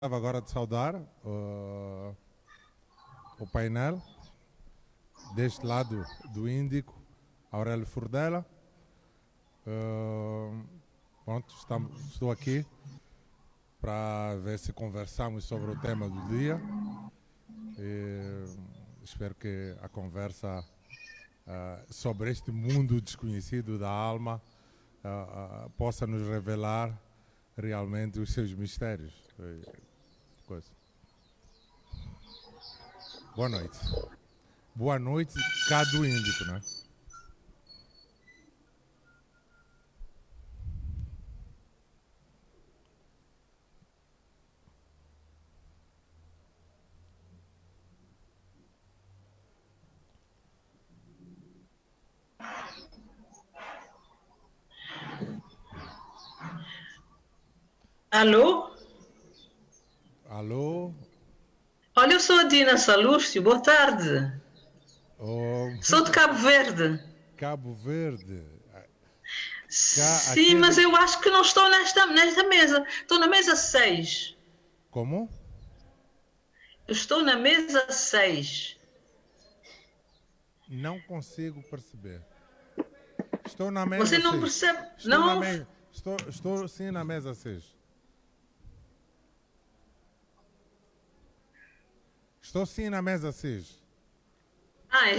Estava agora de saudar o painel, deste lado do Índico, Aurélio Furdela. Pronto, estou aqui para ver se conversamos sobre o tema do dia. Espero que a conversa sobre este mundo desconhecido da alma possa nos revelar realmente os seus mistérios. Boa noite. Boa noite, cá do Índico, né? Alô? Alô? Olha, eu sou a Dina Salúcio, boa tarde. Sou de Cabo Verde. Cabo Verde. Sim, mas eu acho que não estou nesta mesa. Estou na mesa 6. Como? Eu estou na mesa 6. Não consigo perceber. Estou na mesa Você não 6. percebe? Estou Não na ouve? mesa. Estou sim na mesa 6. Estou sim na mesa 6.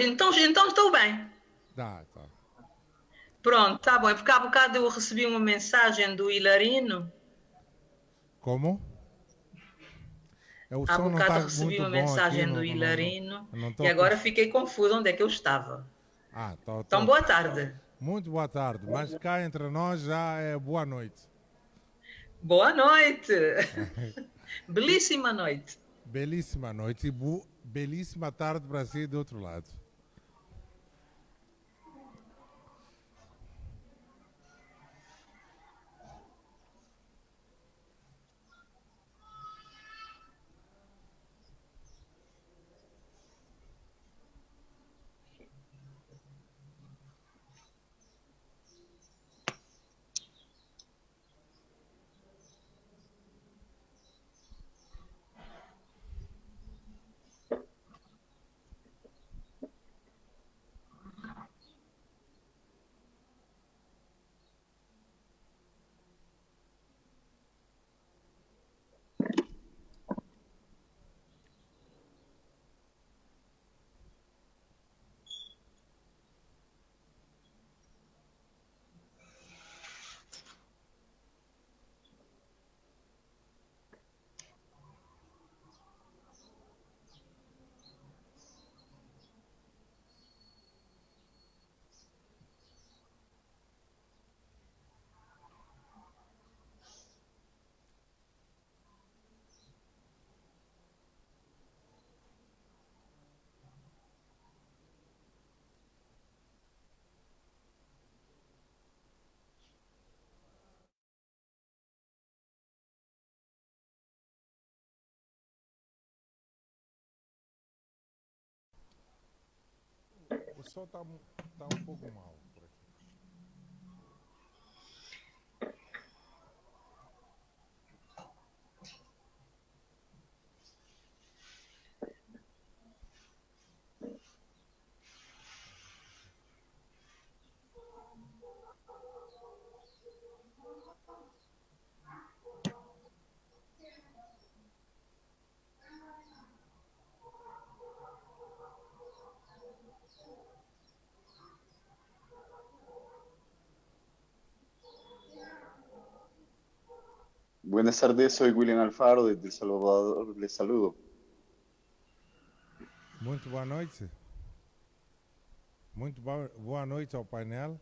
Então estou bem. Tá. Pronto, tá bom. É porque há bocado eu recebi uma mensagem do Hilarino. Como? O Há som não bocado está recebi muito uma bom aqui. mensagem do Hilarino Não e estou agora fiquei confusa onde é que eu estava. Então, boa tarde. Muito boa tarde. Mas cá entre nós já é boa noite. Boa noite. Belíssima noite. Belíssima noite e belíssima tarde para si do outro lado. O som está um pouco mal por aqui. Buenas tardes, soy William Alfaro desde El Salvador, les saludo. Muito boa noite. Muito boa noite ao painel.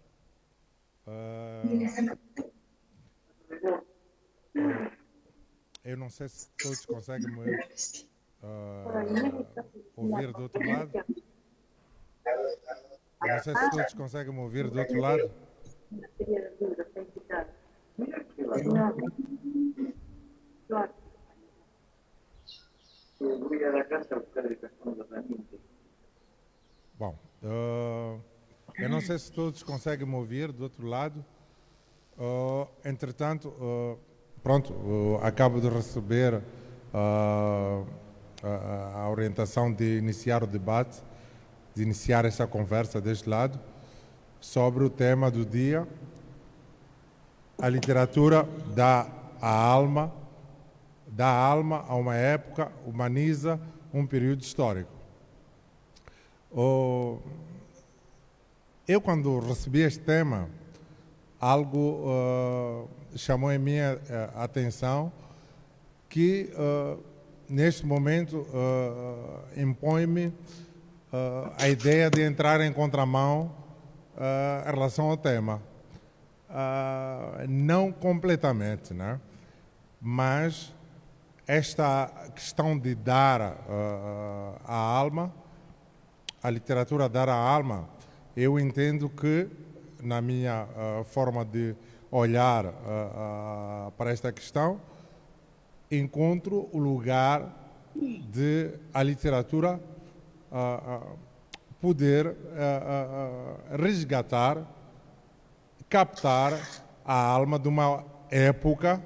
Eu não sei se todos conseguem me ouvir do outro lado. Não sei se todos conseguem me ouvir do outro lado. Bom, eu não sei se todos conseguem me ouvir do outro lado. Entretanto, pronto, acabo de receber ah, a orientação de iniciar o debate, de iniciar essa conversa deste lado, sobre o tema do dia. A literatura dá alma a uma época, humaniza um período histórico. Eu, quando recebi este tema, algo chamou a minha atenção, que neste momento impõe-me a ideia de entrar em contramão em relação ao tema. Não completamente, né? Mas esta questão de dar a alma, a literatura dar a alma, eu entendo que, na minha forma de olhar para esta questão, encontro o lugar de a literatura poder resgatar, captar a alma de uma época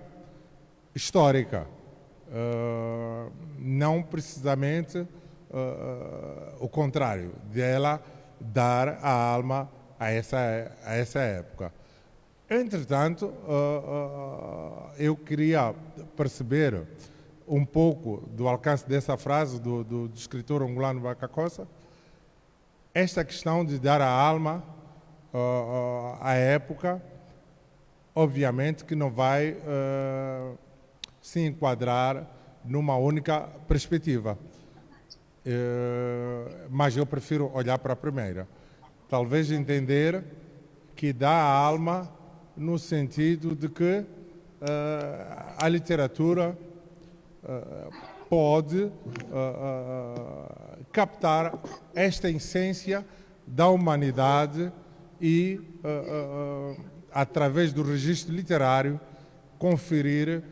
histórica. Não precisamente o contrário, dela dar a alma a essa época. Entretanto, eu queria perceber um pouco do alcance dessa frase do escritor angolano Bacacossa, esta questão de dar a alma à época, obviamente que não vai se enquadrar numa única perspectiva. Mas eu prefiro olhar para a primeira. Talvez entender que dá a alma no sentido de que a literatura pode captar esta essência da humanidade e, através do registro literário, conferir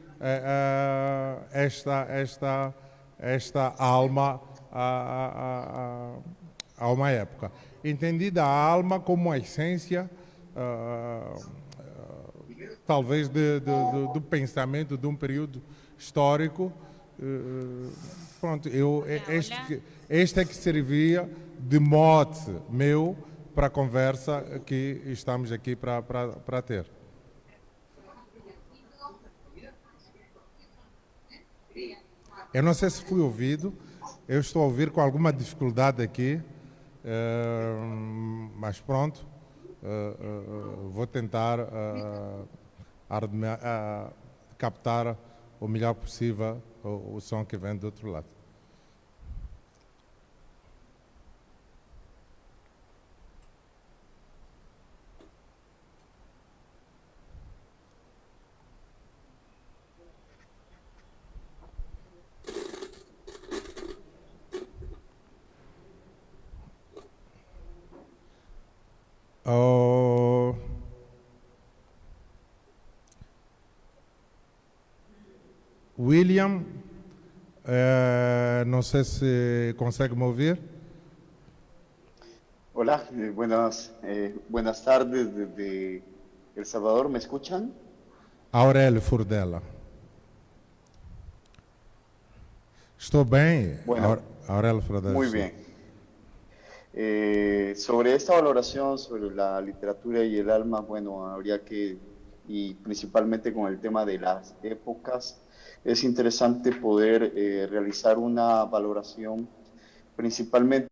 esta alma a uma época. Entendida a alma como a essência, talvez, do pensamento de um período histórico. Pronto, este é que servia de mote meu para a conversa que estamos aqui para ter. Eu não sei se fui ouvido, eu estou a ouvir com alguma dificuldade aqui, mas pronto, vou tentar captar o melhor possível o som que vem do outro lado. William, não sei se consegue me ouvir. Hola, buenas tardes desde El Salvador, ¿me escuchan? Aurélio Furdella. Estou bem, Bueno, Aurélio Furdella. muy bien. Sobre esta valoración sobre la literatura y el alma, bueno, habría que, y principalmente con el tema de las épocas, es interesante poder realizar una valoración principalmente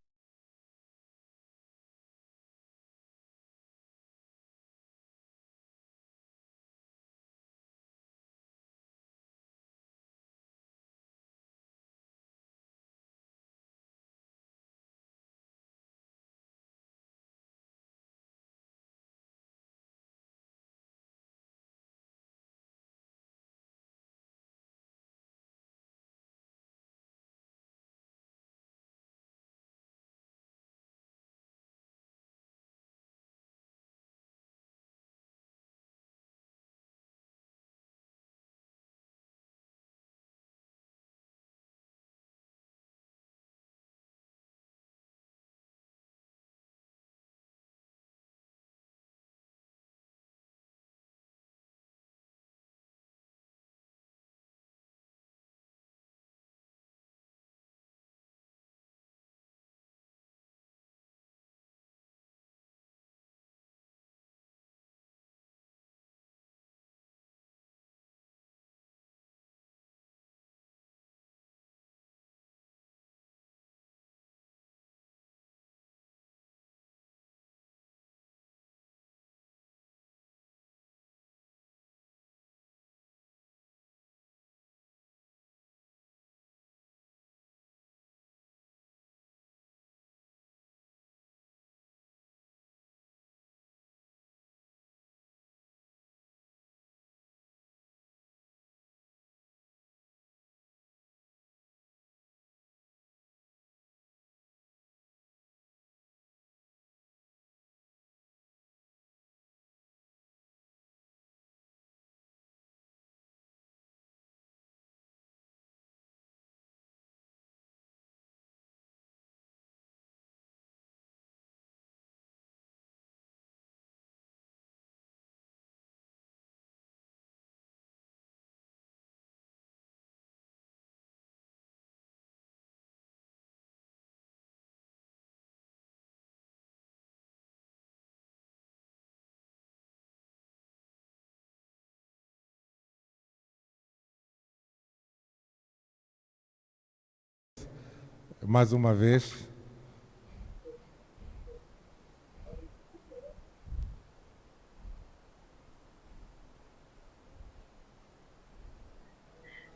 mais uma vez.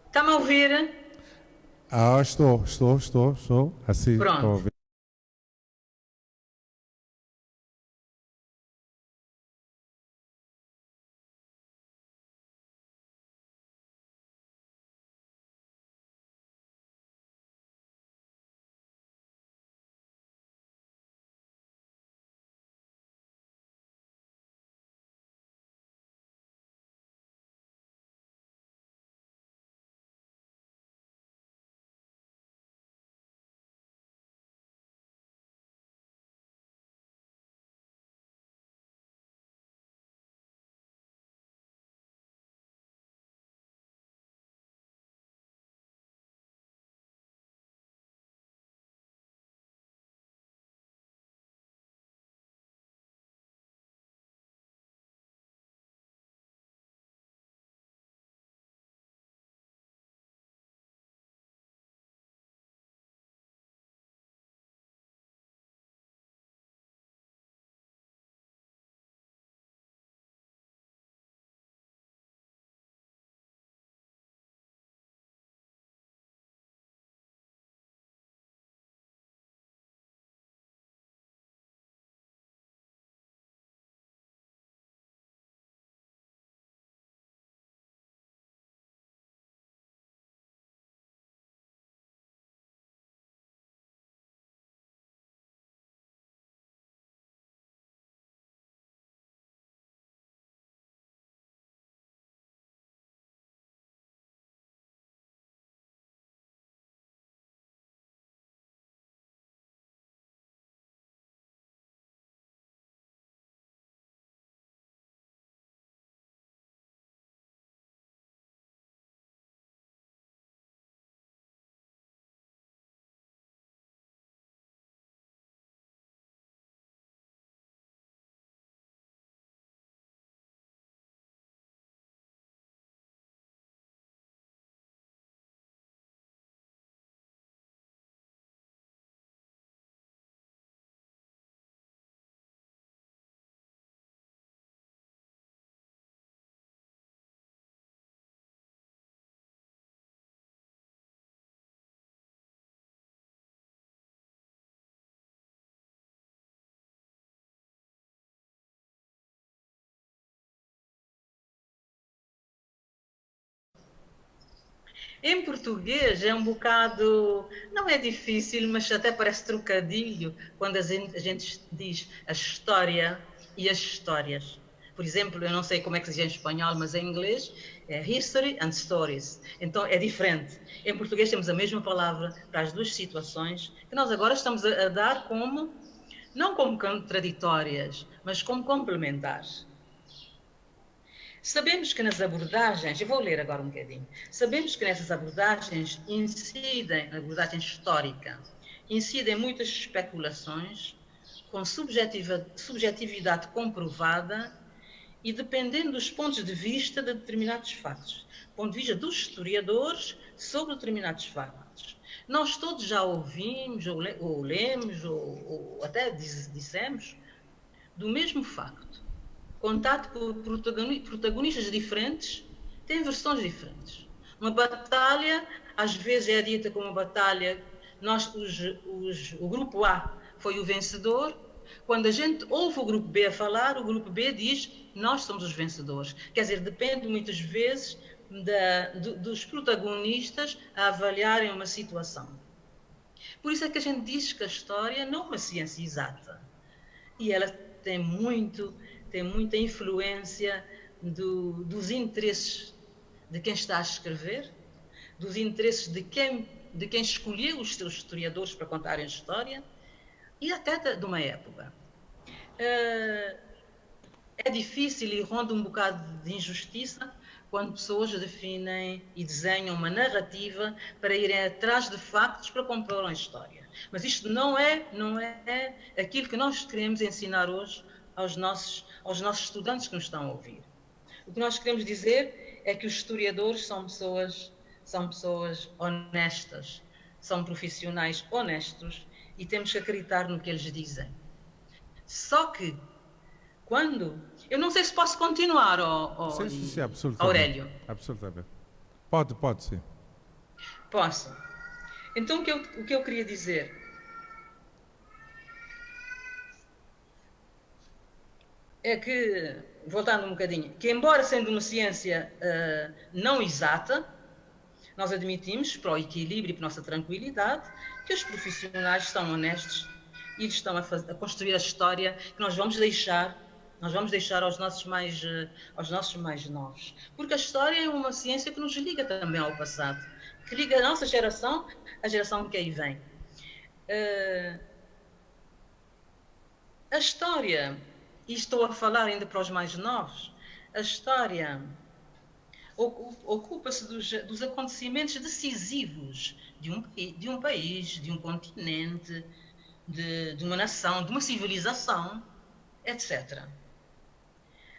Está-me a ouvir? Estou. Assim, Pronto. estou a ouvir. Em português é um bocado, não é difícil, mas até parece trocadilho quando a gente diz a história e as histórias. Por exemplo, eu não sei como é que se diz em espanhol, mas em inglês é history and stories. Então é diferente. Em português temos a mesma palavra para as duas situações, que nós agora estamos a dar como, não como contraditórias, mas como complementares. Sabemos que nas abordagens, eu vou ler agora um bocadinho, sabemos que nessas abordagens incidem, na abordagem histórica, incidem muitas especulações com subjetividade comprovada e dependendo dos pontos de vista de determinados factos, ponto de vista dos historiadores sobre determinados factos. Nós todos já ouvimos, ou lemos, ou até dissemos, do mesmo facto, contado por protagonistas diferentes, tem versões diferentes. Uma batalha, às vezes é dita como uma batalha, o grupo A foi o vencedor. Quando a gente ouve o grupo B a falar, o grupo B diz, nós somos os vencedores. Quer dizer, depende muitas vezes dos protagonistas a avaliarem uma situação. Por isso é que a gente diz que a história não é uma ciência exata. E ela tem muita influência dos interesses de quem está a escrever, dos interesses de quem escolheu os seus historiadores para contarem a história e até de uma época. É difícil e ronda um bocado de injustiça quando pessoas definem e desenham uma narrativa para irem atrás de factos para compor a história. Mas isto não é aquilo que nós queremos ensinar hoje aos nossos estudantes que nos estão a ouvir. O que nós queremos dizer é que os historiadores são pessoas honestas, são profissionais honestos e temos que acreditar no que eles dizem. Só que, quando... Eu não sei se posso continuar, Sim, absolutamente. Aurélio. Absolutamente. Pode, sim. Posso. Então, o que eu queria dizer... é que, voltando um bocadinho, que embora sendo uma ciência não exata, nós admitimos, para o equilíbrio e para a nossa tranquilidade, que os profissionais estão honestos e estão a construir a história que nós vamos deixar aos nossos mais novos. Porque a história é uma ciência que nos liga também ao passado, que liga a nossa geração à geração que aí vem. A história, e estou a falar ainda para os mais novos, a história ocupa-se dos acontecimentos decisivos de um país, de um continente, de uma nação, de uma civilização, etc.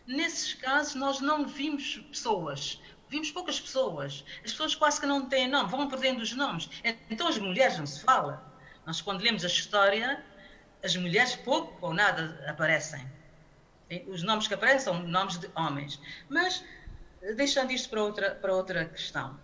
Nesses casos, nós não vimos pessoas, vimos poucas pessoas. As pessoas quase que não têm nome, vão perdendo os nomes. Então, as mulheres não se fala. Nós, quando lemos a história, as mulheres pouco ou nada aparecem. Os nomes que aparecem são nomes de homens. Mas, deixando isto para outra questão.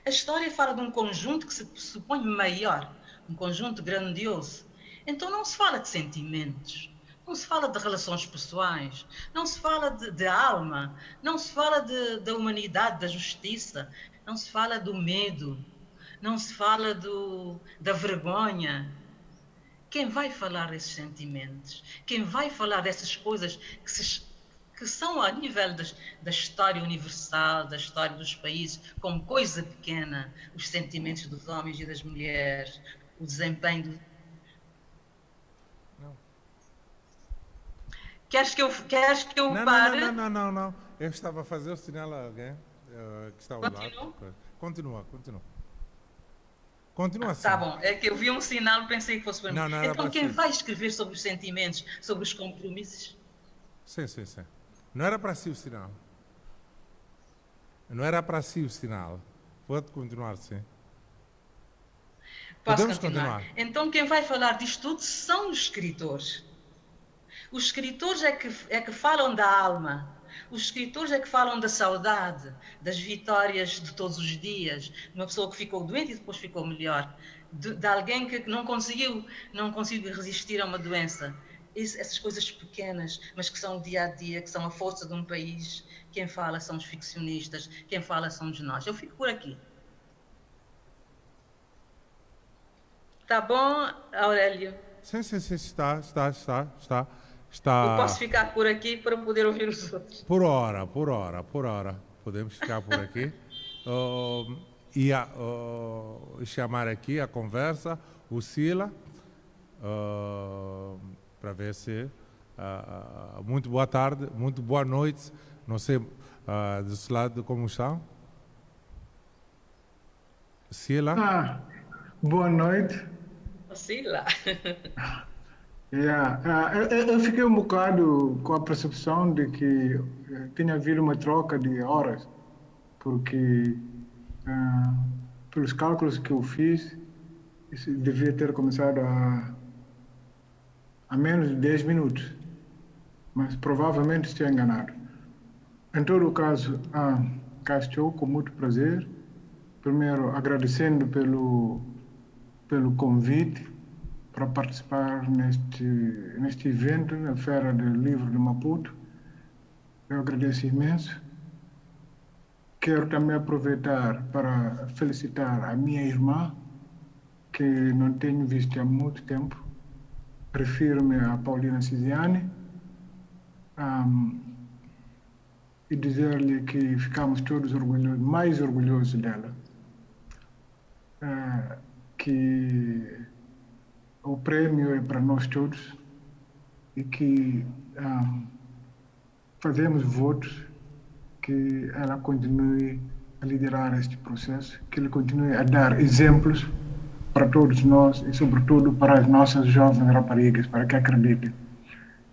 A história fala de um conjunto que se supõe maior, um conjunto grandioso. Então não se fala de sentimentos, não se fala de relações pessoais, não se fala de alma, não se fala da humanidade, da justiça, não se fala do medo, não se fala da vergonha. Quem vai falar desses sentimentos? Quem vai falar dessas coisas que são a nível da história universal, da história dos países, como coisa pequena, os sentimentos dos homens e das mulheres, o desempenho Não. Queres que eu pare? Não. Eu estava a fazer o sinal a alguém que está ao lado. Continua. Continua assim. Tá bom, é que eu vi um sinal e pensei que fosse para mim. Não então quem vai escrever sobre os sentimentos, sobre os compromissos? Sim. Não era para si o sinal. Pode continuar, sim. Podemos continuar. Então quem vai falar disto tudo são os escritores. Os escritores é que falam da alma. Os escritores é que falam da saudade, das vitórias de todos os dias, de uma pessoa que ficou doente e depois ficou melhor, de alguém que não conseguiu resistir a uma doença. Essas coisas pequenas, mas que são o dia a dia, que são a força de um país. Quem fala são os ficcionistas, quem fala somos nós. Eu fico por aqui. Tá bom, Aurélio? Sim, está. Eu posso ficar por aqui para poder ouvir os outros. Por hora. Podemos ficar por aqui. Chamar aqui a conversa, o Sila, para ver se... muito boa tarde, muito boa noite. Não sei, desse lado, como estão? Sila? Boa noite. Sila. Eu fiquei um bocado com a percepção de que tinha havido uma troca de horas, porque pelos cálculos que eu fiz, isso devia ter começado há menos de 10 minutos, mas provavelmente estou enganado. Em todo o caso, cá estou com muito prazer, primeiro agradecendo pelo convite para participar neste evento, na Feira do Livro de Maputo. Eu agradeço imenso. Quero também aproveitar para felicitar a minha irmã, que não tenho visto há muito tempo. Refiro-me a Paulina Cisiane, e dizer-lhe que ficamos todos mais orgulhosos dela. Que o prêmio é para nós todos e que fazemos votos que ela continue a liderar este processo, que ele continue a dar exemplos para todos nós e, sobretudo, para as nossas jovens raparigas, para que acreditem.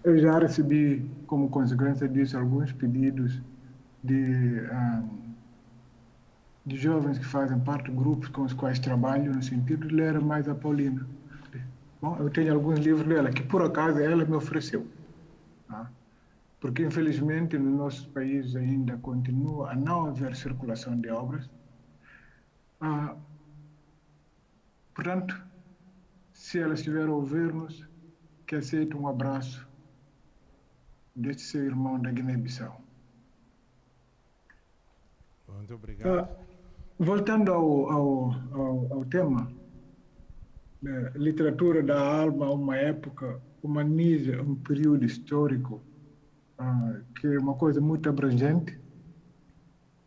Eu já recebi, como consequência disso, alguns pedidos de de jovens que fazem parte de grupos com os quais trabalho, no sentido de ler mais a Paulina. Bom, eu tenho alguns livros dela que, por acaso, ela me ofereceu. Tá? Porque, infelizmente, no nosso país ainda continua a não haver circulação de obras. Portanto, se ela estiver a ouvir-nos, que aceite um abraço deste seu irmão da Guiné-Bissau. Muito obrigado. Voltando ao tema, literatura da alma, uma época, humaniza um período histórico que é uma coisa muito abrangente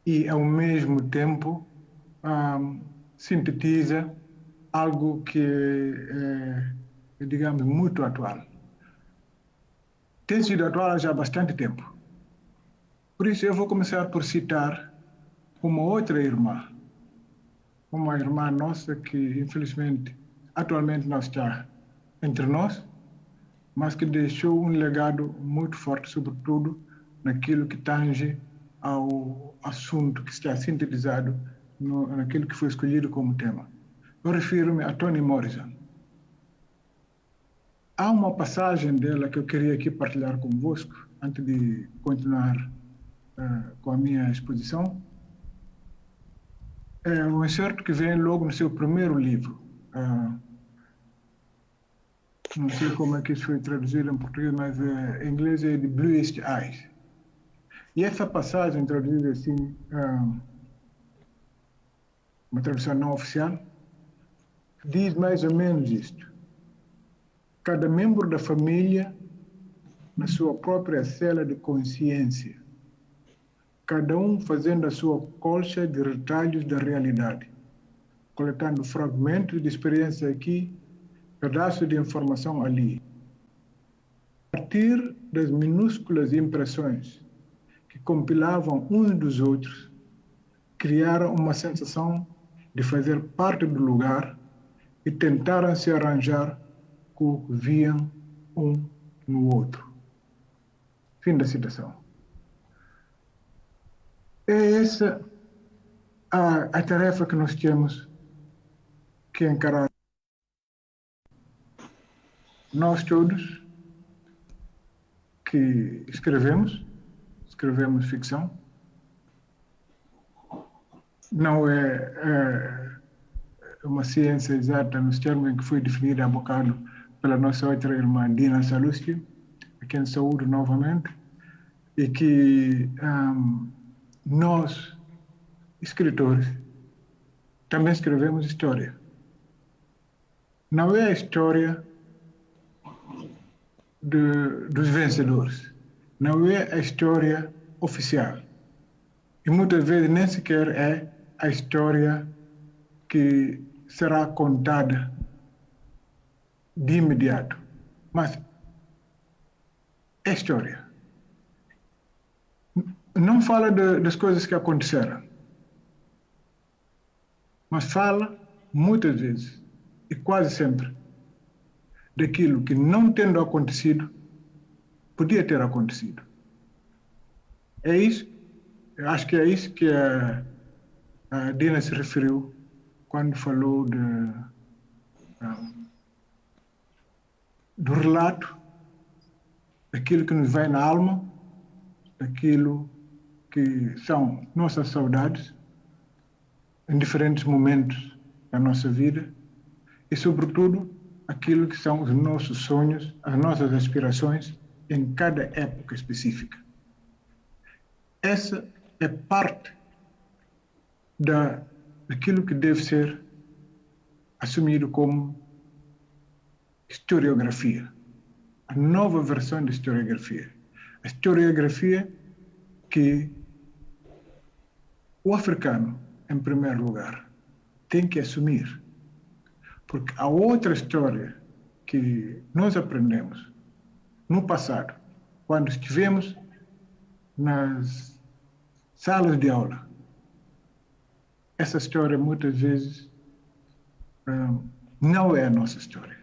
e, ao mesmo tempo, sintetiza algo que é, digamos, muito atual. Tem sido atual já há bastante tempo. Por isso, eu vou começar por citar uma outra irmã, uma irmã nossa que, infelizmente, atualmente não está entre nós, mas que deixou um legado muito forte, sobretudo naquilo que tange ao assunto que está sintetizado naquilo que foi escolhido como tema. Eu refiro-me a Toni Morrison. Há uma passagem dela que eu queria aqui partilhar convosco, antes de continuar com a minha exposição. É um excerto que vem logo no seu primeiro livro. Não sei como é que isso foi traduzido em português, mas em inglês é The Bluest Eyes. E essa passagem, traduzida assim, uma tradução não oficial, diz mais ou menos isto. Cada membro da família na sua própria cela de consciência, cada um fazendo a sua colcha de retalhos da realidade, coletando fragmentos de experiência aqui, pedaços de informação ali. A partir das minúsculas impressões que compilavam uns dos outros, criaram uma sensação de fazer parte do lugar e tentaram se arranjar com o que viam um no outro. Fim da citação. É essa a tarefa que nós temos que encarar. Nós todos que escrevemos ficção, não é uma ciência exata nos termos em que foi definida há bocado pela nossa outra irmã Dina Salustio, a quem saúdo novamente, e que nós, escritores, também escrevemos história. Não é a história dos vencedores, não é a história oficial. E muitas vezes nem sequer é a história que será contada de imediato. Mas é história. Não fala das coisas que aconteceram, mas fala muitas vezes e quase sempre daquilo que, não tendo acontecido, podia ter acontecido. É isso, eu acho que é isso que a Dina se referiu quando falou do relato, daquilo que nos vai na alma, daquilo que são nossas saudades em diferentes momentos da nossa vida e, sobretudo, aquilo que são os nossos sonhos, as nossas aspirações em cada época específica. Essa é parte daquilo que deve ser assumido como historiografia, a nova versão da historiografia. A historiografia que o africano, em primeiro lugar, tem que assumir. Porque a outra história que nós aprendemos no passado, quando estivemos nas salas de aula, essa história muitas vezes não é a nossa história.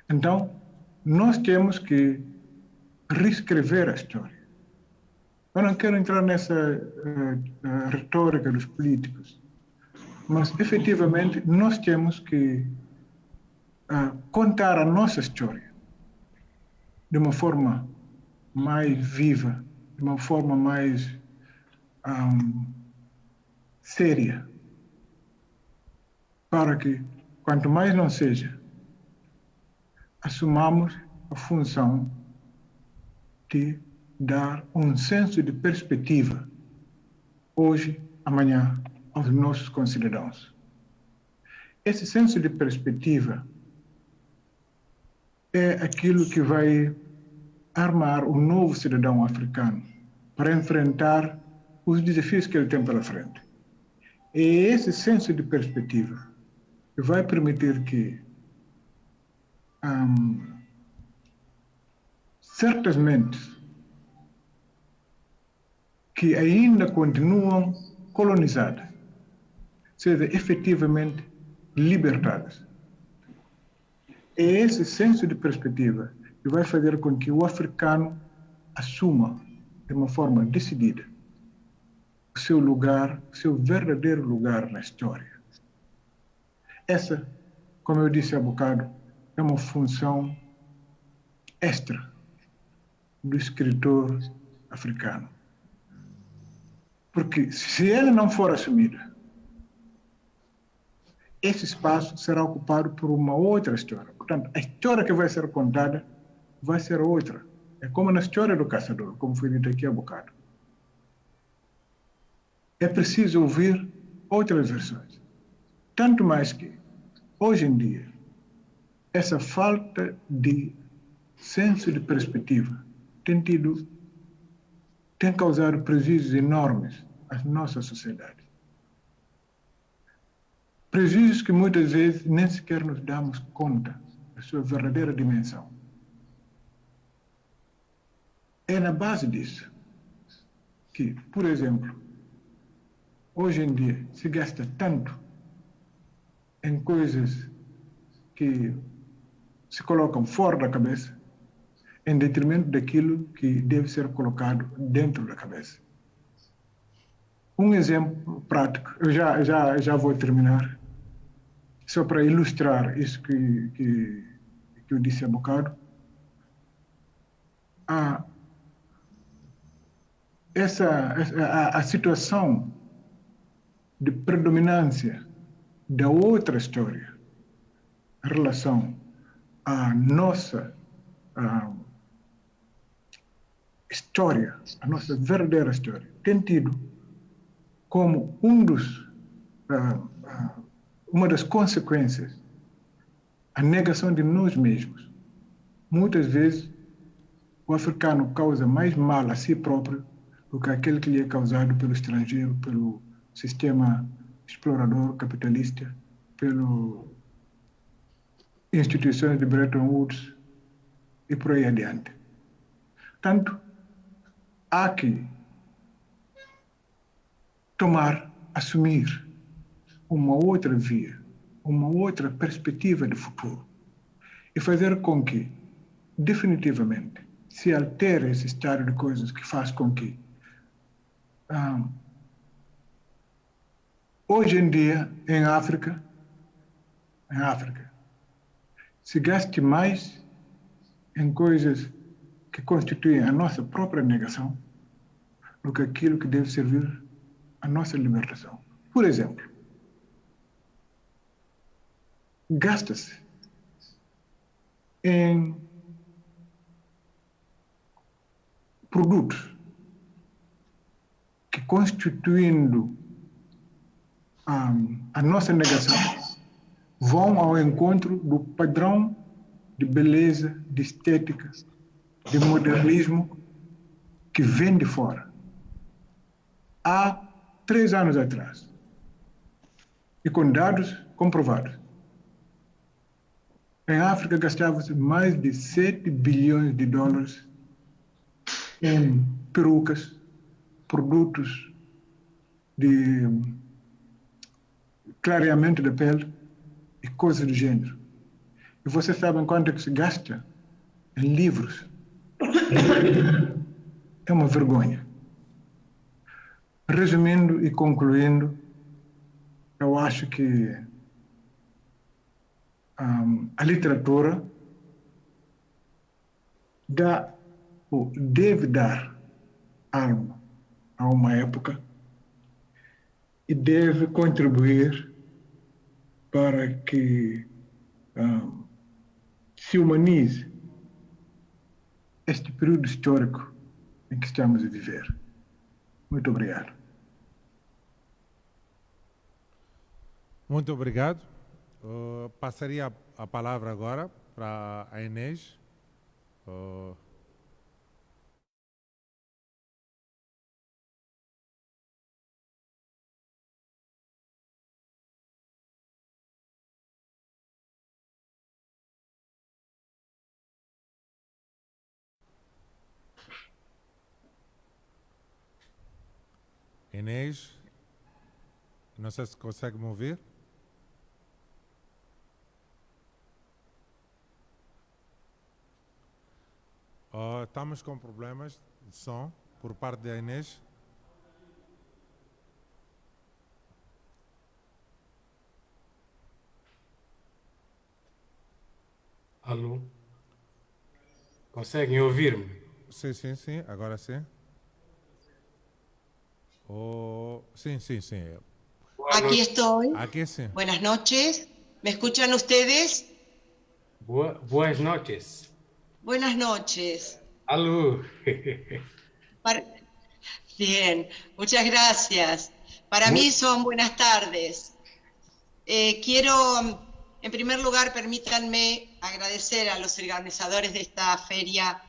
Então, nós temos que reescrever a história. Eu não quero entrar nessa retórica dos políticos, mas efetivamente nós temos que contar a nossa história de uma forma mais viva, de uma forma mais séria, para que, quanto mais não seja, assumamos a função de dar um senso de perspectiva hoje, amanhã, aos nossos concidadãos. Esse senso de perspectiva é aquilo que vai armar o novo cidadão africano para enfrentar os desafios que ele tem pela frente. É esse senso de perspectiva que vai permitir que certas mentes que ainda continuam colonizadas sejam efetivamente libertadas. É esse senso de perspectiva que vai fazer com que o africano assuma de uma forma decidida o seu lugar, o seu verdadeiro lugar na história. Essa, como eu disse há bocado, é uma função extra do escritor africano. Porque se ele não for assumido, esse espaço será ocupado por uma outra história. Portanto, a história que vai ser contada vai ser outra. É como na história do caçador, como foi dito aqui há bocado. É preciso ouvir outras versões. Tanto mais que, hoje em dia, essa falta de senso de perspectiva tem causado prejuízos enormes às nossas sociedades. Prejuízos que muitas vezes nem sequer nos damos conta da sua verdadeira dimensão. É na base disso que, por exemplo, hoje em dia se gasta tanto em coisas que se colocam fora da cabeça, em detrimento daquilo que deve ser colocado dentro da cabeça. Um exemplo prático, eu já vou terminar, só para ilustrar isso que eu disse há bocado. A situação de predominância da outra história em relação à nossa história, a nossa verdadeira história, tem tido como uma das consequências a negação de nós mesmos. Muitas vezes, o africano causa mais mal a si próprio do que aquele que lhe é causado pelo estrangeiro, pelo sistema explorador capitalista, pelas instituições de Bretton Woods e por aí adiante. Portanto, há que assumir uma outra via, uma outra perspectiva de futuro e fazer com que, definitivamente, se altere esse estado de coisas que faz com que hoje em dia, em África, se gaste mais em coisas que constituem a nossa própria negação do que aquilo que deve servir à nossa libertação. Por exemplo, gasta-se em produtos que, constituindo a nossa negação, vão ao encontro do padrão de beleza, de estética, de modernismo que vem de fora. Há 3 anos atrás, e com dados comprovados, em África gastava-se mais de 7 bilhões de dólares em perucas, produtos de clareamento da pele e coisas do gênero. E vocês sabem quanto é que se gasta em livros? É uma vergonha. Resumindo e concluindo, eu acho que a literatura dá, ou deve dar alma a uma época e deve contribuir para que se humanize este período histórico em que estamos a viver. Muito obrigado. Muito obrigado. Passaria a palavra agora para a Inês. Inês, não sei se consegue me ouvir. Estamos com problemas de som por parte da Inês. Alô? Conseguem ouvir-me? Sim, agora sim. Sí. Aquí estoy. Aquí sí. Buenas noches. ¿Me escuchan ustedes? Boas noches. Buenas noches. Alô? Bien, muchas gracias. Para mí son buenas tardes. Quiero, en primer lugar, permítanme agradecer a los organizadores de esta feria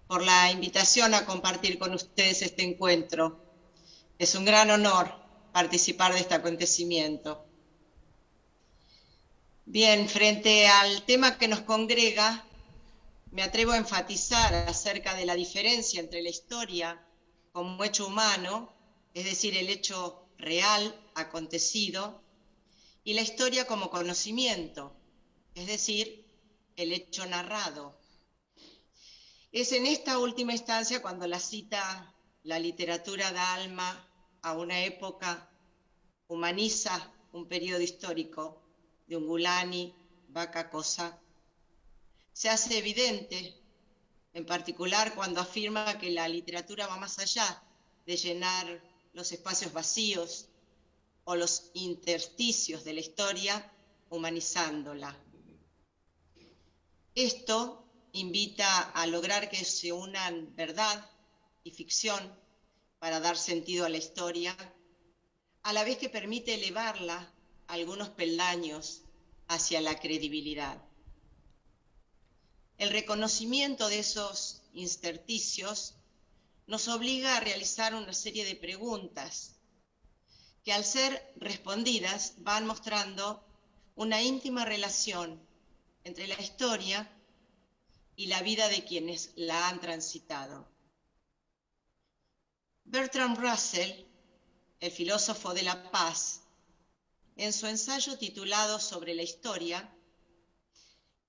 por la invitación a compartir con ustedes este encuentro. Es un gran honor participar de este acontecimiento. Bien, frente al tema que nos congrega, me atrevo a enfatizar acerca de la diferencia entre la historia como hecho humano, es decir, el hecho real, acontecido, y la historia como conocimiento, es decir, el hecho narrado. Es en esta última instancia cuando la literatura da alma a una época, humaniza un periodo histórico de Ungulani, Vaca Cosa. Se hace evidente, en particular cuando afirma que la literatura va más allá de llenar los espacios vacíos o los intersticios de la historia, humanizándola. Esto invita a lograr que se unan verdad y ficción para dar sentido a la historia, a la vez que permite elevarla a algunos peldaños hacia la credibilidad. El reconocimiento de esos intersticios nos obliga a realizar una serie de preguntas que, al ser respondidas, van mostrando una íntima relación entre la historia y la vida de quienes la han transitado. Bertrand Russell, el filósofo de la paz, en su ensayo titulado Sobre la historia,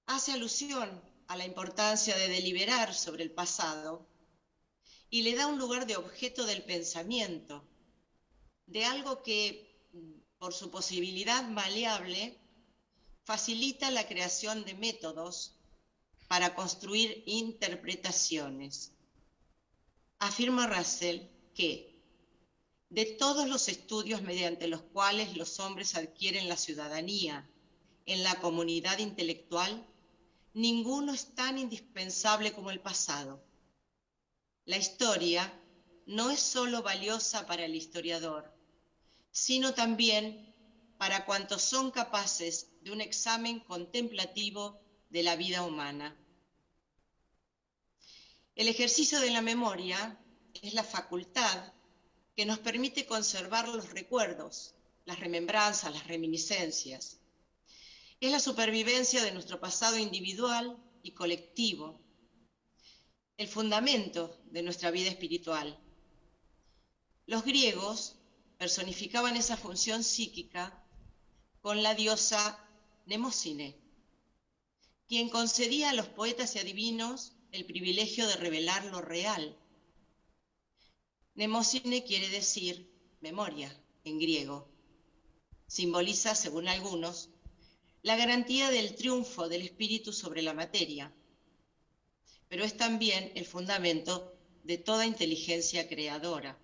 hace alusión a la importancia de deliberar sobre el pasado y le da un lugar de objeto del pensamiento, de algo que, por su posibilidad maleable, facilita la creación de métodos para construir interpretaciones. Afirma Russell que, de todos los estudios mediante los cuales los hombres adquieren la ciudadanía en la comunidad intelectual, ninguno es tan indispensable como el pasado. La historia no es solo valiosa para el historiador, sino también para cuantos son capaces de un examen contemplativo de la vida humana. El ejercicio de la memoria es la facultad que nos permite conservar los recuerdos, las remembranzas, las reminiscencias. Es la supervivencia de nuestro pasado individual y colectivo, el fundamento de nuestra vida espiritual. Los griegos personificaban esa función psíquica con la diosa Mnemósine, quien concedía a los poetas y adivinos el privilegio de revelar lo real. Mnemósine quiere decir memoria en griego. Simboliza, según algunos, la garantía del triunfo del espíritu sobre la materia, pero es también el fundamento de toda inteligencia creadora.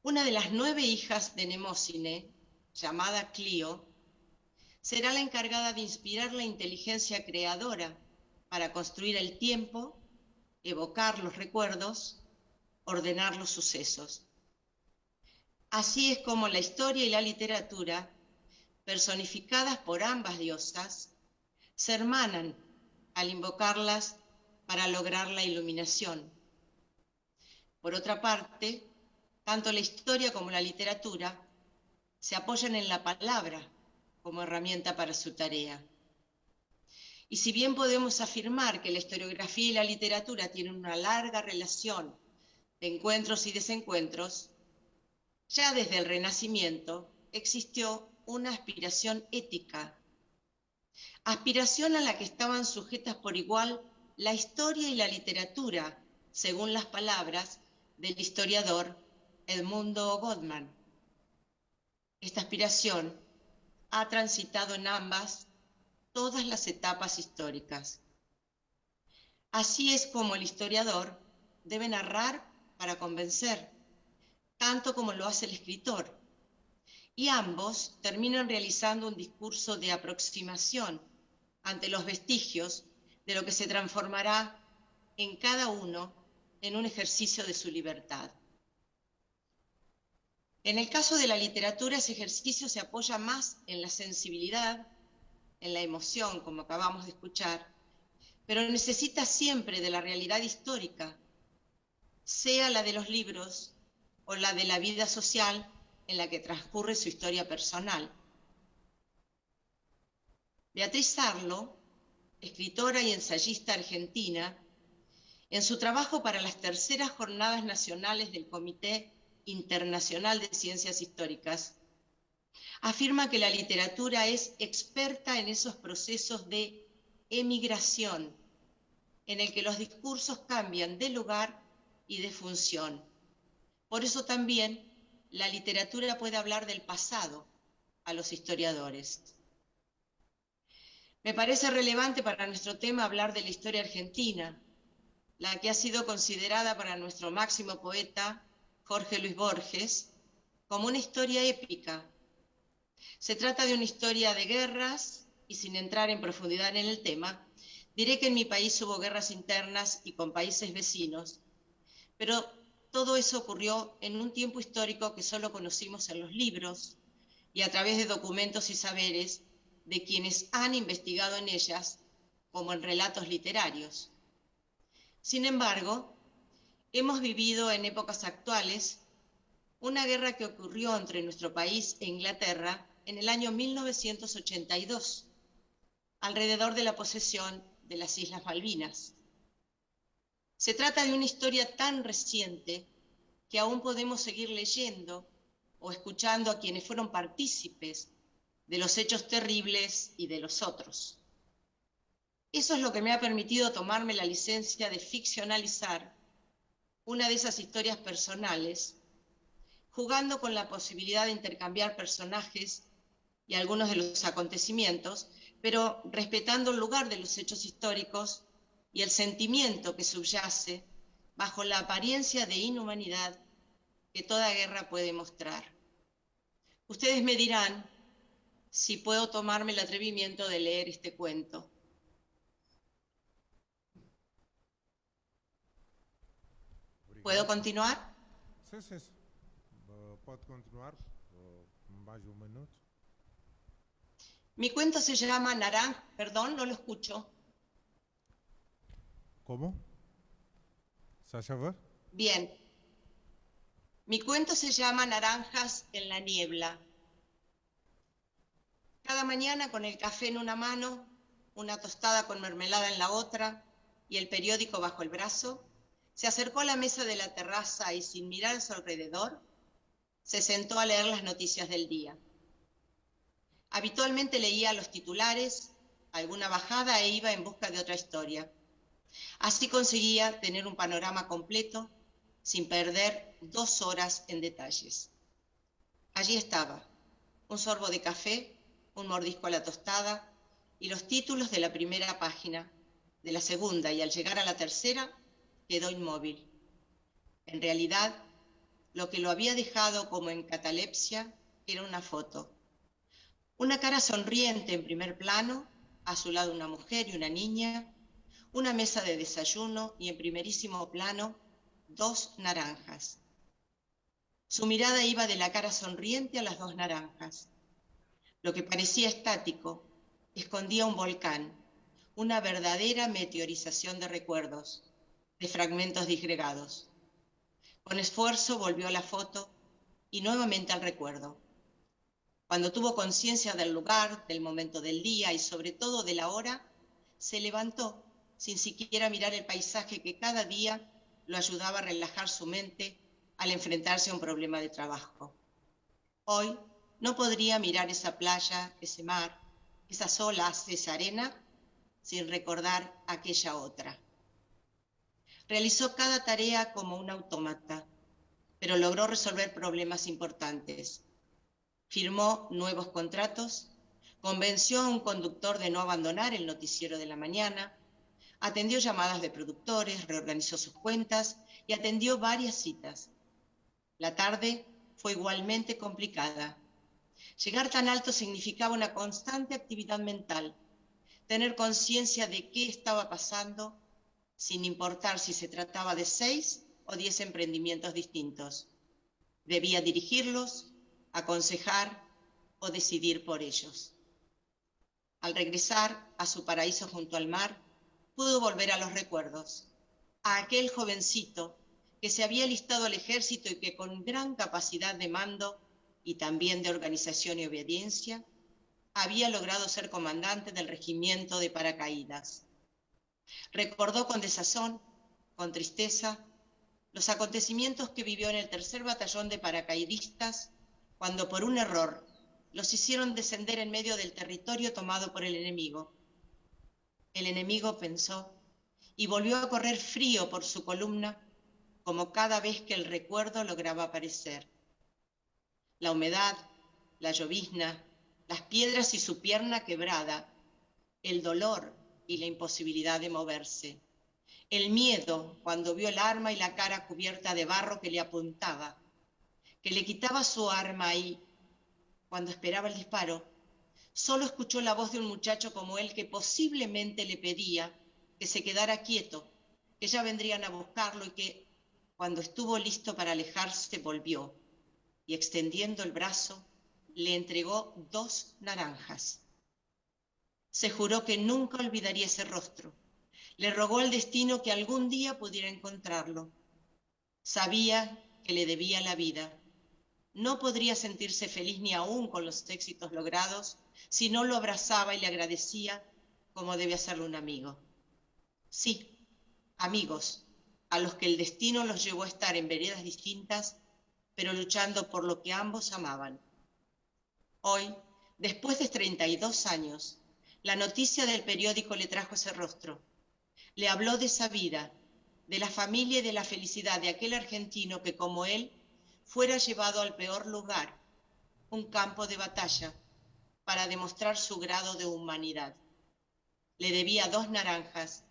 Una de las 9 hijas de Mnemósine, llamada Clio, será la encargada de inspirar la inteligencia creadora para construir el tiempo, evocar los recuerdos, ordenar los sucesos. Así es como la historia y la literatura, personificadas por ambas diosas, se hermanan al invocarlas para lograr la iluminación. Por otra parte, tanto la historia como la literatura se apoyan en la palabra como herramienta para su tarea. Y si bien podemos afirmar que la historiografía y la literatura tienen una larga relación de encuentros y desencuentros, ya desde el Renacimiento existió una aspiración ética, aspiración a la que estaban sujetas por igual la historia y la literatura, según las palabras del historiador Edmundo Goldman. Esta aspiración ha transitado en ambas todas las etapas históricas. Así es como el historiador debe narrar para convencer, tanto como lo hace el escritor, y ambos terminan realizando un discurso de aproximación ante los vestigios de lo que se transformará en cada uno en un ejercicio de su libertad. En el caso de la literatura, ese ejercicio se apoya más en la sensibilidad, en la emoción, como acabamos de escuchar, pero necesita siempre de la realidad histórica, sea la de los libros o la de la vida social en la que transcurre su historia personal. Beatriz Sarlo, escritora y ensayista argentina, en su trabajo para las terceras Jornadas Nacionales del Comité Internacional de Ciencias Históricas, afirma que la literatura es experta en esos procesos de emigración, en el que los discursos cambian de lugar y de función. Por eso también la literatura puede hablar del pasado a los historiadores. Me parece relevante para nuestro tema hablar de la historia argentina, la que ha sido considerada para nuestro máximo poeta, Jorge Luis Borges, como una historia épica. Se trata de una historia de guerras, y sin entrar en profundidad en el tema, diré que en mi país hubo guerras internas y con países vecinos, pero todo eso ocurrió en un tiempo histórico que solo conocimos en los libros y a través de documentos y saberes de quienes han investigado en ellas, como en relatos literarios. Sin embargo, hemos vivido en épocas actuales una guerra que ocurrió entre nuestro país e Inglaterra en el año 1982, alrededor de la posesión de las Islas Malvinas. Se trata de una historia tan reciente que aún podemos seguir leyendo o escuchando a quienes fueron partícipes de los hechos terribles y de los otros. Eso es lo que me ha permitido tomarme la licencia de ficcionalizar una de esas historias personales, jugando con la posibilidad de intercambiar personajes y algunos de los acontecimientos, pero respetando el lugar de los hechos históricos y el sentimiento que subyace bajo la apariencia de inhumanidad que toda guerra puede mostrar. Ustedes me dirán si puedo tomarme el atrevimiento de leer este cuento. ¿Puedo continuar? Sí, sí. Pode continuar. Mais um minuto. Mi cuento se llama Naranja. Perdón, no lo escucho. Como? Se faz favor? Bien. Mi cuento se llama Naranjas en la niebla. Cada mañana con el café en una mano, una tostada con mermelada en la otra y el periódico bajo el brazo, se acercó a la mesa de la terraza y sin mirar a su alrededor, se sentó a leer las noticias del día. Habitualmente leía los titulares, alguna bajada e iba en busca de otra historia. Así conseguía tener un panorama completo, sin perder 2 horas en detalles. Allí estaba, un sorbo de café, un mordisco a la tostada y los títulos de la primera página, de la segunda, y al llegar a la tercera quedó inmóvil. En realidad, lo que lo había dejado como en catalepsia era una foto. Una cara sonriente en primer plano, a su lado una mujer y una niña, una mesa de desayuno y en primerísimo plano 2 naranjas. Su mirada iba de la cara sonriente a las 2 naranjas. Lo que parecía estático escondía un volcán, una verdadera meteorización de recuerdos, de fragmentos disgregados. Con esfuerzo volvió a la foto y nuevamente al recuerdo. Cuando tuvo conciencia del lugar, del momento del día y sobre todo de la hora, se levantó sin siquiera mirar el paisaje que cada día lo ayudaba a relajar su mente al enfrentarse a un problema de trabajo. Hoy no podría mirar esa playa, ese mar, esas olas, esa arena, sin recordar aquella otra. Realizó cada tarea como un autómata, pero logró resolver problemas importantes. Firmó nuevos contratos, convenció a un conductor de no abandonar el noticiero de la mañana, atendió llamadas de productores, reorganizó sus cuentas y atendió varias citas. La tarde fue igualmente complicada. Llegar tan alto significaba una constante actividad mental, tener conciencia de qué estaba pasando, sin importar si se trataba de 6 o 10 emprendimientos distintos. Debía dirigirlos, aconsejar o decidir por ellos. Al regresar a su paraíso junto al mar, pudo volver a los recuerdos, a aquel jovencito que se había alistado al ejército y que con gran capacidad de mando y también de organización y obediencia, había logrado ser comandante del regimiento de paracaídas. Recordó con desazón, con tristeza, los acontecimientos que vivió en el 3er Batallón de Paracaidistas cuando por un error los hicieron descender en medio del territorio tomado por el enemigo. El enemigo pensó y volvió a correr frío por su columna como cada vez que el recuerdo lograba aparecer. La humedad, la llovizna, las piedras y su pierna quebrada, el dolor y la imposibilidad de moverse, el miedo cuando vio el arma y la cara cubierta de barro que le apuntaba, que le quitaba su arma y, cuando esperaba el disparo, solo escuchó la voz de un muchacho como él que posiblemente le pedía que se quedara quieto, que ya vendrían a buscarlo y que, cuando estuvo listo para alejarse, volvió y, extendiendo el brazo, le entregó 2 naranjas. Se juró que nunca olvidaría ese rostro. Le rogó al destino que algún día pudiera encontrarlo. Sabía que le debía la vida. No podría sentirse feliz ni aún con los éxitos logrados si no lo abrazaba y le agradecía como debe hacerlo un amigo. Sí, amigos, a los que el destino los llevó a estar en veredas distintas, pero luchando por lo que ambos amaban. Hoy, después de 32 años, la noticia del periódico le trajo ese rostro. Le habló de esa vida, de la familia y de la felicidad de aquel argentino que, como él, fuera llevado al peor lugar, un campo de batalla, para demostrar su grado de humanidad. Le debía 2 naranjas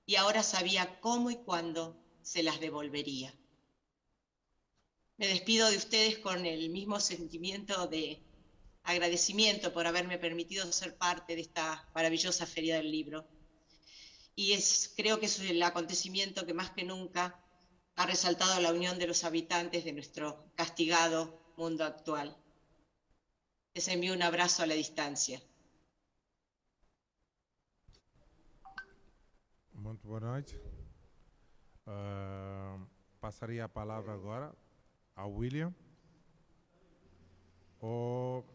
y ahora sabía cómo y cuándo se las devolvería. Me despido de ustedes con el mismo sentimiento de agradecimiento por haberme permitido ser parte de esta maravillosa Feria del Libro. Y creo que es el acontecimiento que más que nunca ha resaltado la unión de los habitantes de nuestro castigado mundo actual. Les envío un abrazo a la distancia. Muito boa noite. Passaria a palavra agora ao William ou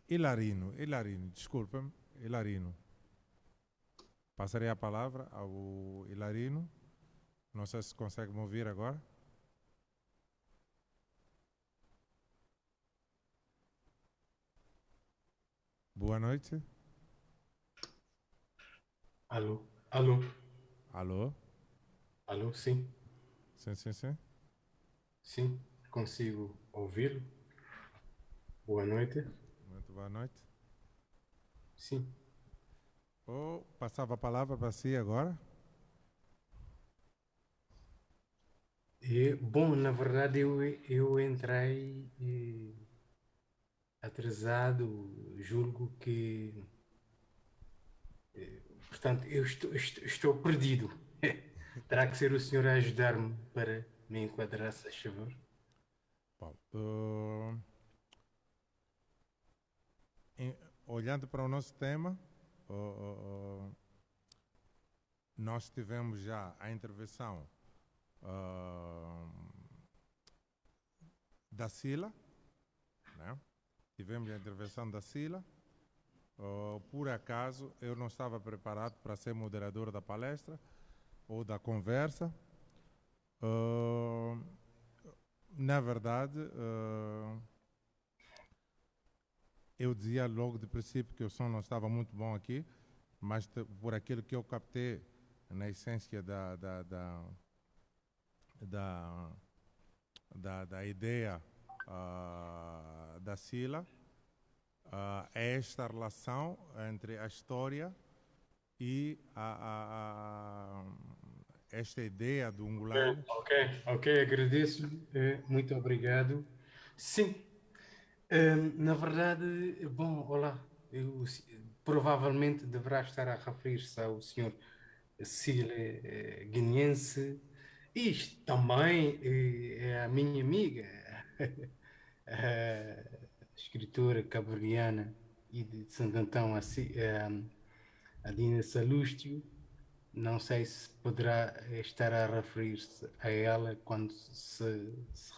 Hilarino, desculpa-me, Hilarino. Passaria a palavra ao Hilarino. Não sei se consegue me ouvir agora. Boa noite. Alô, alô, Alô? alô, sim. Sim, sim, sim. Sim, consigo ouvi-lo. Boa noite. Muito boa noite. Sim. Passava a palavra para si agora. Bom, na verdade eu entrei atrasado, julgo que, portanto, estou perdido. Terá que ser o senhor a ajudar-me para me enquadrar, se faz favor. Bom, olhando para o nosso tema, nós tivemos já a intervenção da Sila, né? Tivemos a intervenção da Sila. Por acaso, eu não estava preparado para ser moderador da palestra ou da conversa. Na verdade, eu dizia logo de princípio que o som não estava muito bom aqui, mas por aquilo que eu captei na essência da ideia da Sila, é esta relação entre a história e esta ideia do ungulano. Ok, agradeço, muito obrigado. Sim, na verdade, bom, olá, provavelmente deverá estar a referir-se ao senhor Cília Guineense, e isto também é a minha amiga, a escritora cabo-verdiana e de Santo Antão, a Dina Salústio. Não sei se poderá estar a referir-se a ela quando se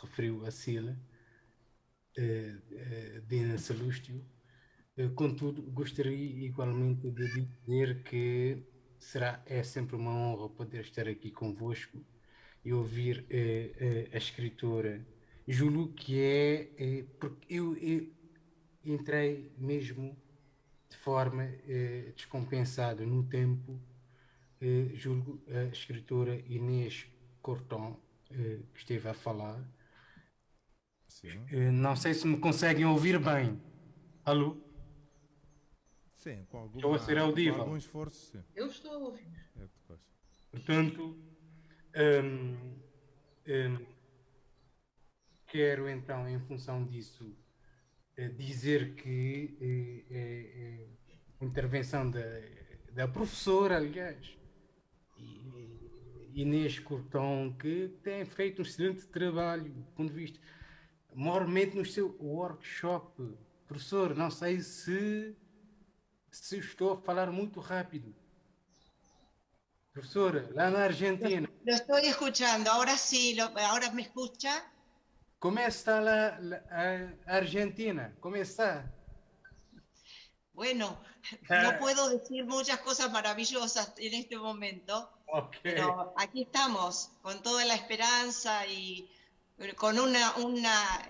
referiu a Sila, Dina Salústio. Contudo, gostaria igualmente de dizer que é sempre uma honra poder estar aqui convosco e ouvir a escritora Julu, que porque eu entrei mesmo de forma descompensada no tempo, julgo a escritora Inês Corton, que esteve a falar. Sim. Não sei se me conseguem ouvir bem. Alô? Sim, com Estou a ser audível. algum esforço, sim. Eu estou a ouvir. Portanto, quero então, em função disso, dizer que a intervenção da professora, aliás, Inês Cortão, que tem feito um excelente trabalho do ponto de vista, maiormente no seu workshop. Professor, não sei se estou a falar muito rápido. Professora, lá na Argentina. Lo estoy escuchando, ahora sí, ahora me escucha. ¿Cómo está a Argentina? ¿Cómo está? Bueno, no puedo decir muchas cosas maravillosas en este momento, Okay. pero aquí estamos con toda la esperanza y con una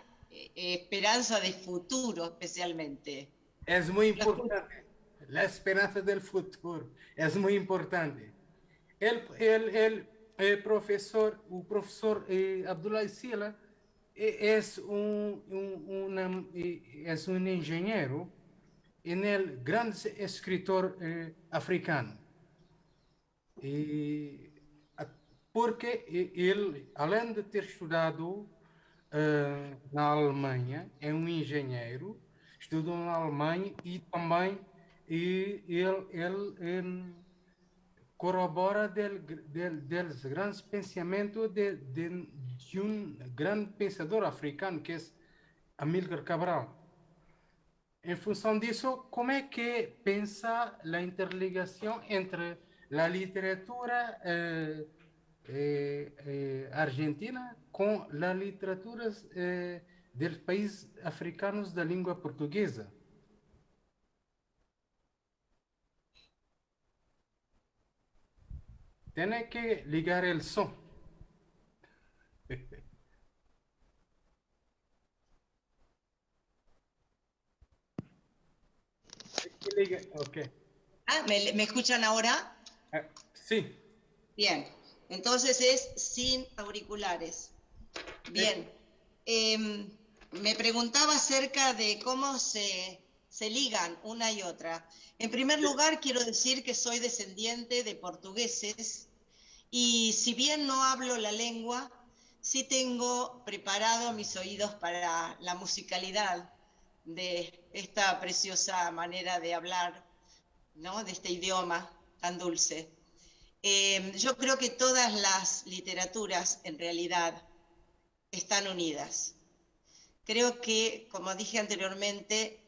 esperanza de futuro especialmente. Es muy importante. La esperanza del futuro es muy importante. El profesor Abdullah Sila es es un ingeniero en el gran escritor africano. Porque ele, além de ter estudado na Alemanha, é um engenheiro, estudou na Alemanha e também ele corrobora del grandes pensamientos de um grande pensador africano, que é Amílcar Cabral. Em função disso, como é que pensa a interligação entre a literatura argentina com a literatura dos países africanos da língua portuguesa? Tem que ligar o som. Ok. ¿Me escuchan ahora? Sí. Bien. Entonces es sin auriculares. Bien. Me preguntaba acerca de cómo se ligan una y otra. En primer lugar, quiero decir que soy descendiente de portugueses y si bien no hablo la lengua, sí tengo preparado mis oídos para la musicalidad de esta preciosa manera de hablar, ¿no? De este idioma tan dulce. Yo creo que todas las literaturas en realidad están unidas. Creo que, como dije anteriormente,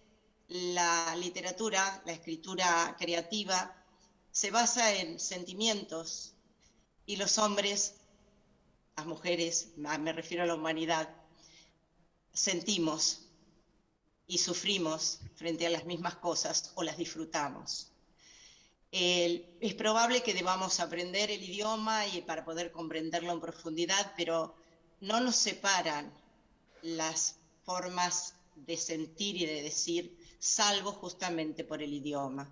la literatura, la escritura creativa, se basa en sentimientos y los hombres, las mujeres, me refiero a la humanidad, sentimos y sufrimos frente a las mismas cosas o las disfrutamos. Es probable que debamos aprender el idioma y para poder comprenderlo en profundidad, pero no nos separan las formas de sentir y de decir, salvo justamente por el idioma.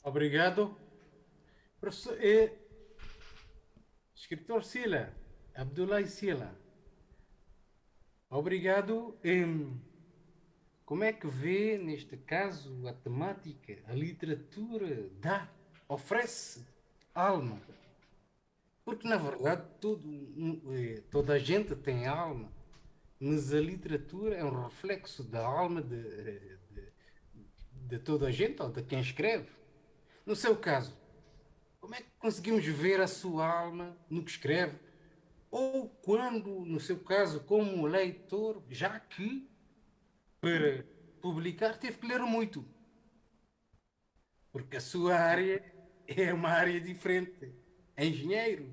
Obrigado. Professor, escritor Sila, Abdoulaye Sila, obrigado. Como é que vê, neste caso, a temática, a literatura oferece alma? Porque, na verdade, toda a gente tem alma, mas a literatura é um reflexo da alma de toda a gente, ou de quem escreve. No seu caso, como é que conseguimos ver a sua alma no que escreve? Ou quando, no seu caso, como leitor, já que para publicar teve que ler muito, porque a sua área é uma área diferente, é engenheiro.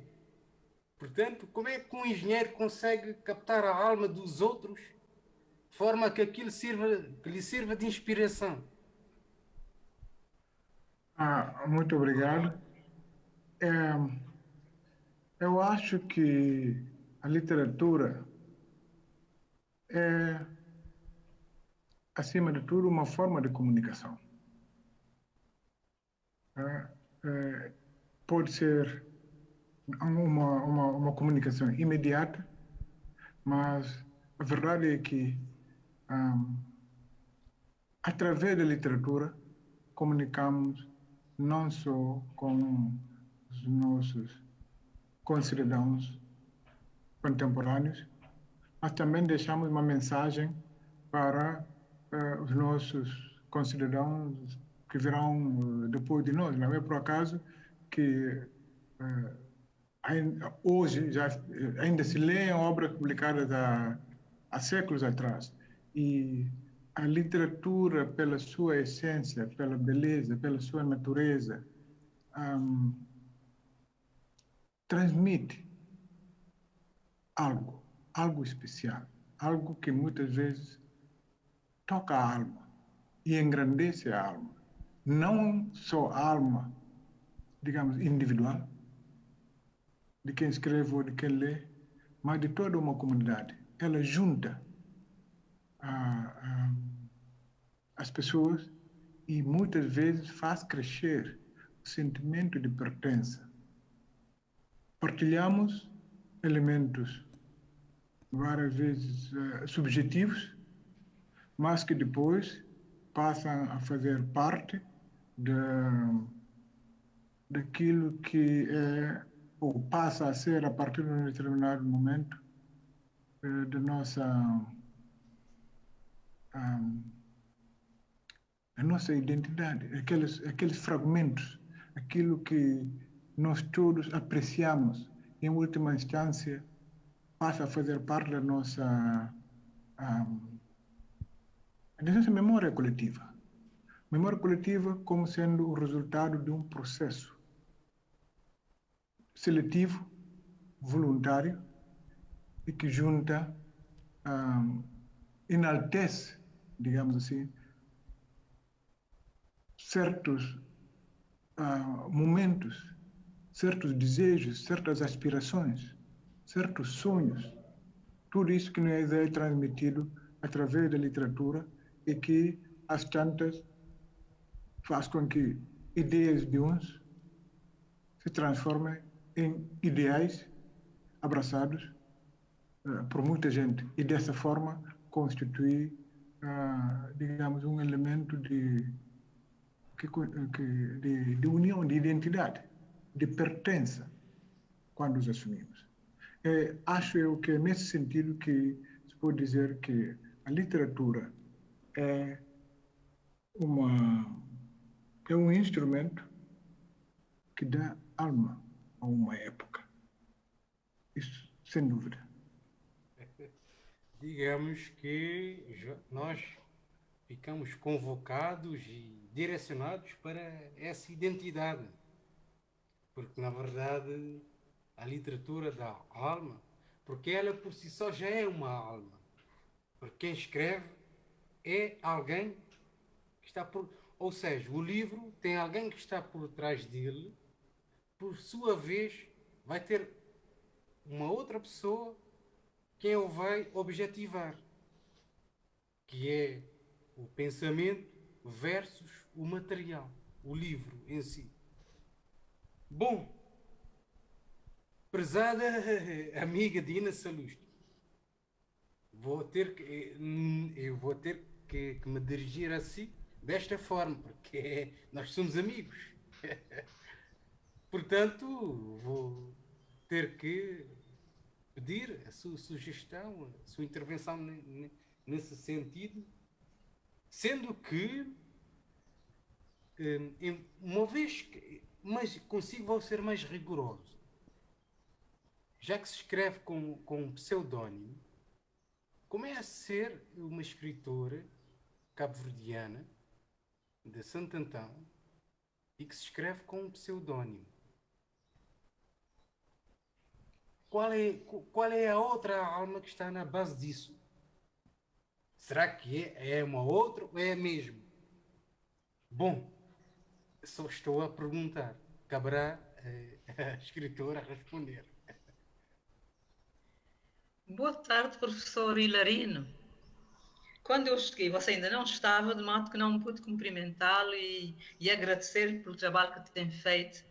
Portanto, como é que um engenheiro consegue captar a alma dos outros de forma que aquilo lhe sirva de inspiração? Muito obrigado. Eu acho que a literatura é, acima de tudo, uma forma de comunicação. Pode ser uma comunicação imediata, mas a verdade é que, através da literatura, comunicamos não só com os nossos concidadãos contemporâneos, mas também deixamos uma mensagem para os nossos concidadãos que virão depois de nós. Não é por acaso que hoje ainda se lêem obras publicadas há séculos atrás. E a literatura, pela sua essência, pela beleza, pela sua natureza, transmite algo especial, algo que muitas vezes toca a alma e engrandece a alma. Não só a alma, digamos, individual, de quem escreve ou de quem lê, mas de toda uma comunidade. Ela junta as pessoas e muitas vezes faz crescer o sentimento de pertença. Partilhamos elementos várias vezes subjetivos, mas que depois passam a fazer parte daquilo que é, ou passa a ser, a partir de um determinado momento, da nossa identidade, aqueles fragmentos, aquilo que nós todos apreciamos, em última instância, passa a fazer parte da nossa memória coletiva. Memória coletiva como sendo o resultado de um processo seletivo, voluntário, e que junta, enaltece, digamos assim, certos momentos, certos desejos, certas aspirações, certos sonhos. Tudo isso que nos é transmitido através da literatura e que, às tantas, faz com que ideias de uns se transforma em ideais abraçados por muita gente e dessa forma constitui, digamos, um elemento de união, de identidade, de pertença quando os assumimos. Acho eu que é nesse sentido que se pode dizer que a literatura é um instrumento que dá alma a uma época. Isso, sem dúvida. Digamos que nós ficamos convocados e direcionados para essa identidade. Porque, na verdade, a literatura dá alma, porque ela por si só já é uma alma. Porque quem escreve é alguém que está por... Ou seja, o livro tem alguém que está por trás dele, por sua vez vai ter uma outra pessoa quem o vai objetivar, que é o pensamento versus o material, o livro em si. Bom, prezada amiga Dina Salustio, eu vou ter que me dirigir a si desta forma, porque nós somos amigos. Portanto, vou ter que pedir a sua sugestão, a sua intervenção nesse sentido, sendo que, uma vez que, mas consigo vou ser mais rigoroso, já que se escreve com um pseudónimo, como é a ser uma escritora cabo-verdiana de Santo Antão e que se escreve com um pseudónimo? Qual é a outra alma que está na base disso? Será que é uma outra ou é a mesma? Bom, só estou a perguntar. Caberá a escritora responder. Boa tarde, professor Hilarino. Quando eu cheguei, você ainda não estava, de modo que não pude cumprimentá-lo e agradecer-lhe pelo trabalho que tem feito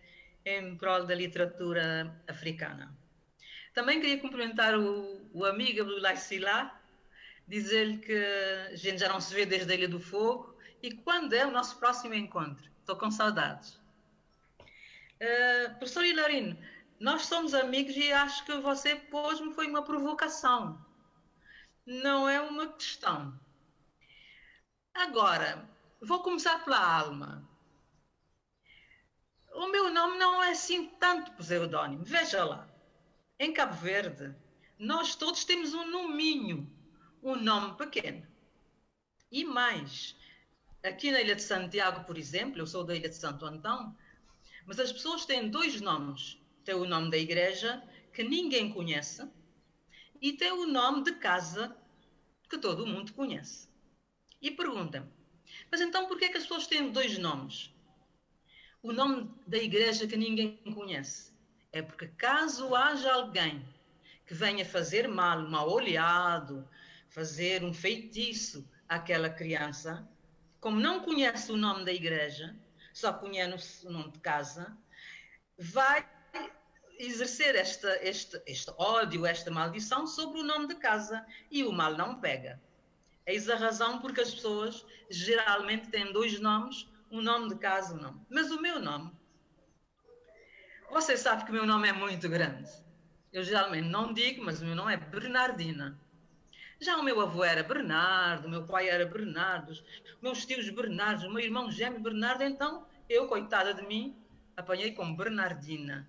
em prol da literatura africana. Também queria cumprimentar o amigo Abdoulaye Sylla, dizer-lhe que a gente já não se vê desde a Ilha do Fogo e quando é o nosso próximo encontro? Estou com saudades. Professor Hilarino, nós somos amigos e acho que você pôs-me foi uma provocação. Não é uma questão. Agora, vou começar pela alma. O meu nome não é assim tanto pseudónimo. Veja lá. Em Cabo Verde, nós todos temos um nominho, um nome pequeno. E mais, aqui na Ilha de Santiago, por exemplo, eu sou da Ilha de Santo Antão, mas as pessoas têm dois nomes. Tem o nome da igreja, que ninguém conhece, e tem o nome de casa, que todo mundo conhece. E perguntam-me, mas então por que é que as pessoas têm dois nomes? O nome da igreja que ninguém conhece é porque caso haja alguém que venha fazer mal, mal olhado, fazer um feitiço àquela criança, como não conhece o nome da igreja, só conhece o nome de casa, vai exercer este ódio, esta maldição sobre o nome de casa e o mal não pega. Eis a razão porque as pessoas geralmente têm dois nomes, um nome de casa e um nome. Mas o meu nome, você sabe que o meu nome é muito grande. Eu geralmente não digo, mas o meu nome é Bernardina. Já o meu avô era Bernardo, o meu pai era Bernardo, meus tios Bernardo, o meu irmão gêmeo Bernardo, então eu, coitada de mim, apanhei como Bernardina.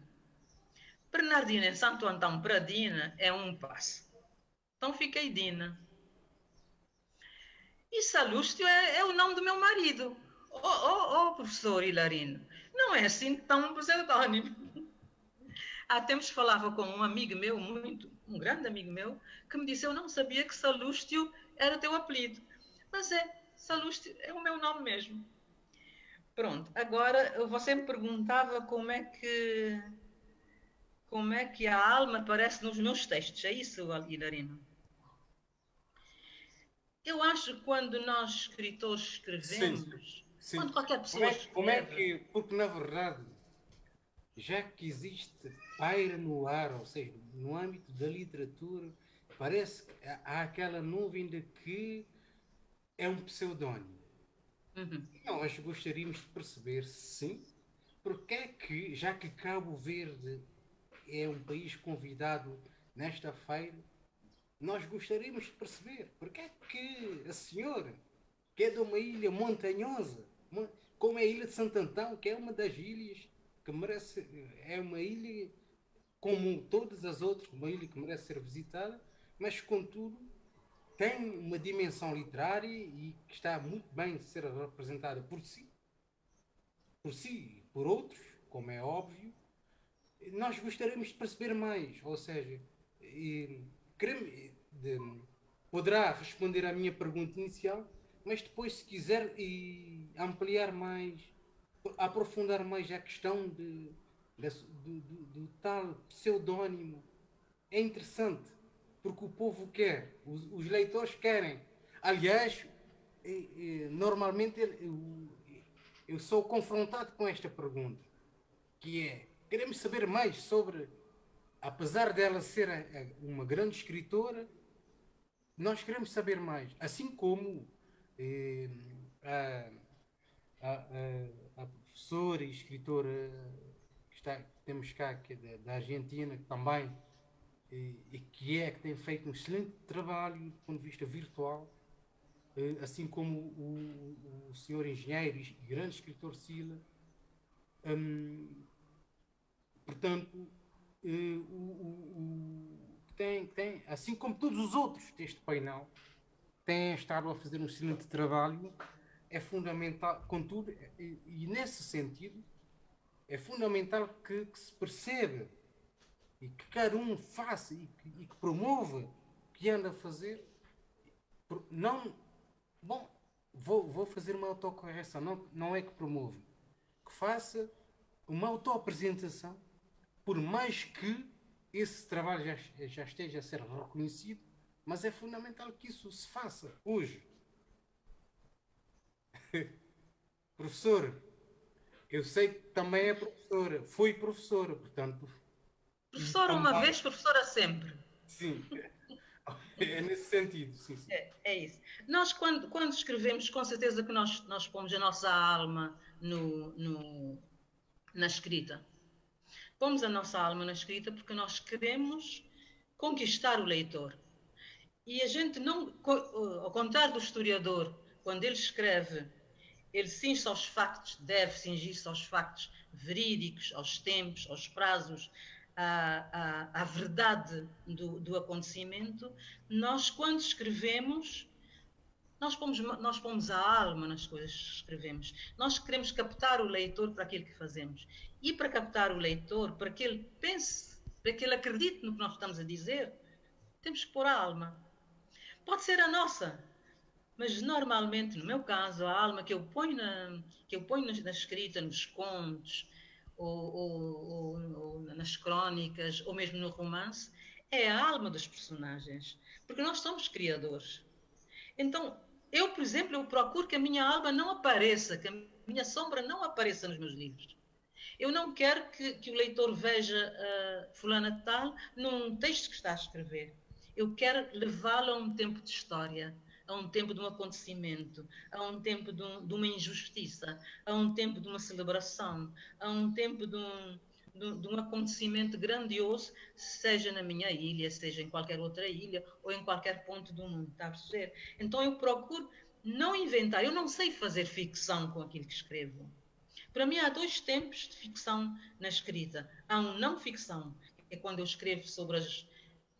Bernardina em Santo Antão para Dina é um passo. Então fiquei Dina. E Salustio é o nome do meu marido. Professor Hilarino, não é assim tão pseudónimo. Há tempos falava com um amigo meu, um grande amigo meu, que me disse, eu não sabia que Salustio era teu apelido. Mas Salustio é o meu nome mesmo. Pronto, agora você me perguntava como é que a alma aparece nos meus textos, é isso, Hilarino? Eu acho que quando nós escritores escrevemos, sim. quando qualquer pessoa porque na verdade já que existe paira no ar, ou seja, no âmbito da literatura, parece que há aquela nuvem de que é um pseudónimo. Uhum. Nós gostaríamos de perceber, sim, porque é que, já que Cabo Verde é um país convidado nesta feira, nós gostaríamos de perceber porque é que a senhora, que é de uma ilha montanhosa, como é a Ilha de Santo Antão, que é uma das ilhas que merece, é uma ilha como todas as outras, uma ilha que merece ser visitada, mas contudo tem uma dimensão literária e que está muito bem de ser representada por si e por outros, como é óbvio. Nós gostaríamos de perceber mais, ou seja, poderá responder à minha pergunta inicial, mas depois, se quiser ampliar mais, aprofundar mais a questão do tal pseudónimo, é interessante, porque o povo quer, os leitores querem. Aliás, normalmente eu sou confrontado com esta pergunta, que é: queremos saber mais sobre, apesar dela ser uma grande escritora, nós queremos saber mais, assim como a professora e escritora que temos cá, que é da Argentina, que também que tem feito um excelente trabalho do ponto de vista virtual, assim como o senhor engenheiro e grande escritor Sila. Portanto, tem, assim como todos os outros deste painel, têm estado a fazer um excelente trabalho. É fundamental, contudo, e nesse sentido, é fundamental que se perceba e que cada um faça e que promova o que anda a fazer. Não, bom, vou fazer uma autocorreção, não é que promova, que faça uma autoapresentação, por mais que esse trabalho já esteja a ser reconhecido, mas é fundamental que isso se faça hoje. Professor, eu sei que também é professora, foi professora, portanto... Professora uma vez, professora sempre. Sim, é nesse sentido, sim. É isso. Nós, quando escrevemos, com certeza que nós pomos a nossa alma na escrita. Pomos a nossa alma na escrita porque nós queremos conquistar o leitor. E a gente não, ao contrário do historiador, quando ele escreve, ele cinge-se aos factos, deve cingir-se aos factos verídicos, aos tempos, aos prazos, à verdade do acontecimento. Nós, quando escrevemos, nós pomos a alma nas coisas que escrevemos. Nós queremos captar o leitor para aquilo que fazemos. E para captar o leitor, para que ele pense, para que ele acredite no que nós estamos a dizer, temos que pôr a alma. Pode ser a nossa, mas normalmente, no meu caso, a alma que eu ponho na escrita, nos contos, ou nas crónicas, ou mesmo no romance, é a alma dos personagens. Porque nós somos criadores. Então, eu, por exemplo, eu procuro que a minha alma não apareça, que a minha sombra não apareça nos meus livros. Eu não quero que o leitor veja fulana tal num texto que está a escrever. Eu quero levá-lo a um tempo de história, a um tempo de um acontecimento, a um tempo de uma injustiça, a um tempo de uma celebração, a um tempo de um acontecimento grandioso, seja na minha ilha, seja em qualquer outra ilha ou em qualquer ponto do mundo, está a perceber? Então eu procuro não inventar, eu não sei fazer ficção com aquilo que escrevo. Para mim há dois tempos de ficção na escrita. Há um não ficção, que é quando eu escrevo sobre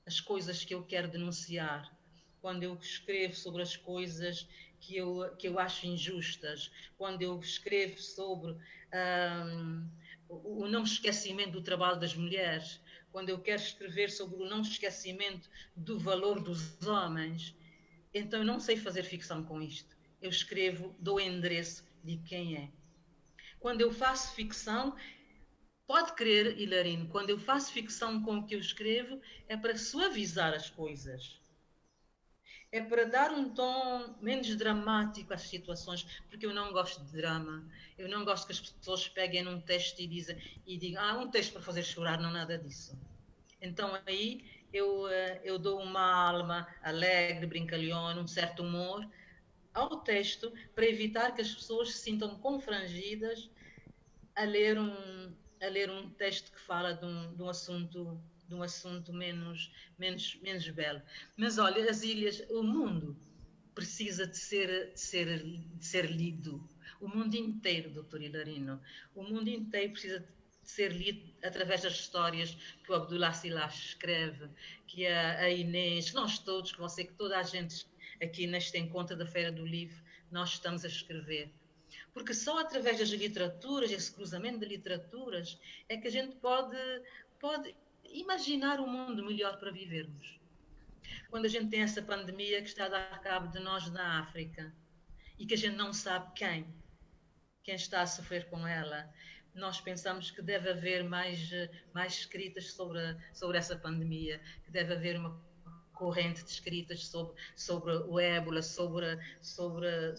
as coisas que eu quero denunciar, quando eu escrevo sobre as coisas que eu acho injustas, quando eu escrevo sobre o não esquecimento do trabalho das mulheres, quando eu quero escrever sobre o não esquecimento do valor dos homens. Então eu não sei fazer ficção com isto. Eu escrevo, dou endereço de quem é. Quando eu faço ficção, pode crer, Hilarino, quando eu faço ficção com o que eu escrevo, é para suavizar as coisas. é para dar um tom menos dramático às situações, porque eu não gosto de drama. Eu não gosto que as pessoas peguem num texto e digam, um texto para fazer chorar, não nada disso. Então aí eu dou uma alma alegre, brincalhona, um certo humor ao texto, para evitar que as pessoas se sintam confrangidas a ler um texto que fala de um assunto menos belo. Mas olha, as ilhas, o mundo precisa de ser lido. O mundo inteiro, doutor Hilarino, o mundo inteiro precisa de ser lido através das histórias que o Abdullah Silas escreve, que a Inês, nós todos, que você, que toda a gente aqui neste encontro da Feira do Livro, nós estamos a escrever. Porque só através das literaturas, esse cruzamento de literaturas, é que a gente pode imaginar um mundo melhor para vivermos. Quando a gente tem essa pandemia que está a dar cabo de nós na África e que a gente não sabe quem está a sofrer com ela, nós pensamos que deve haver mais escritas sobre essa pandemia, que deve haver uma corrente de escritas sobre o ébola, sobre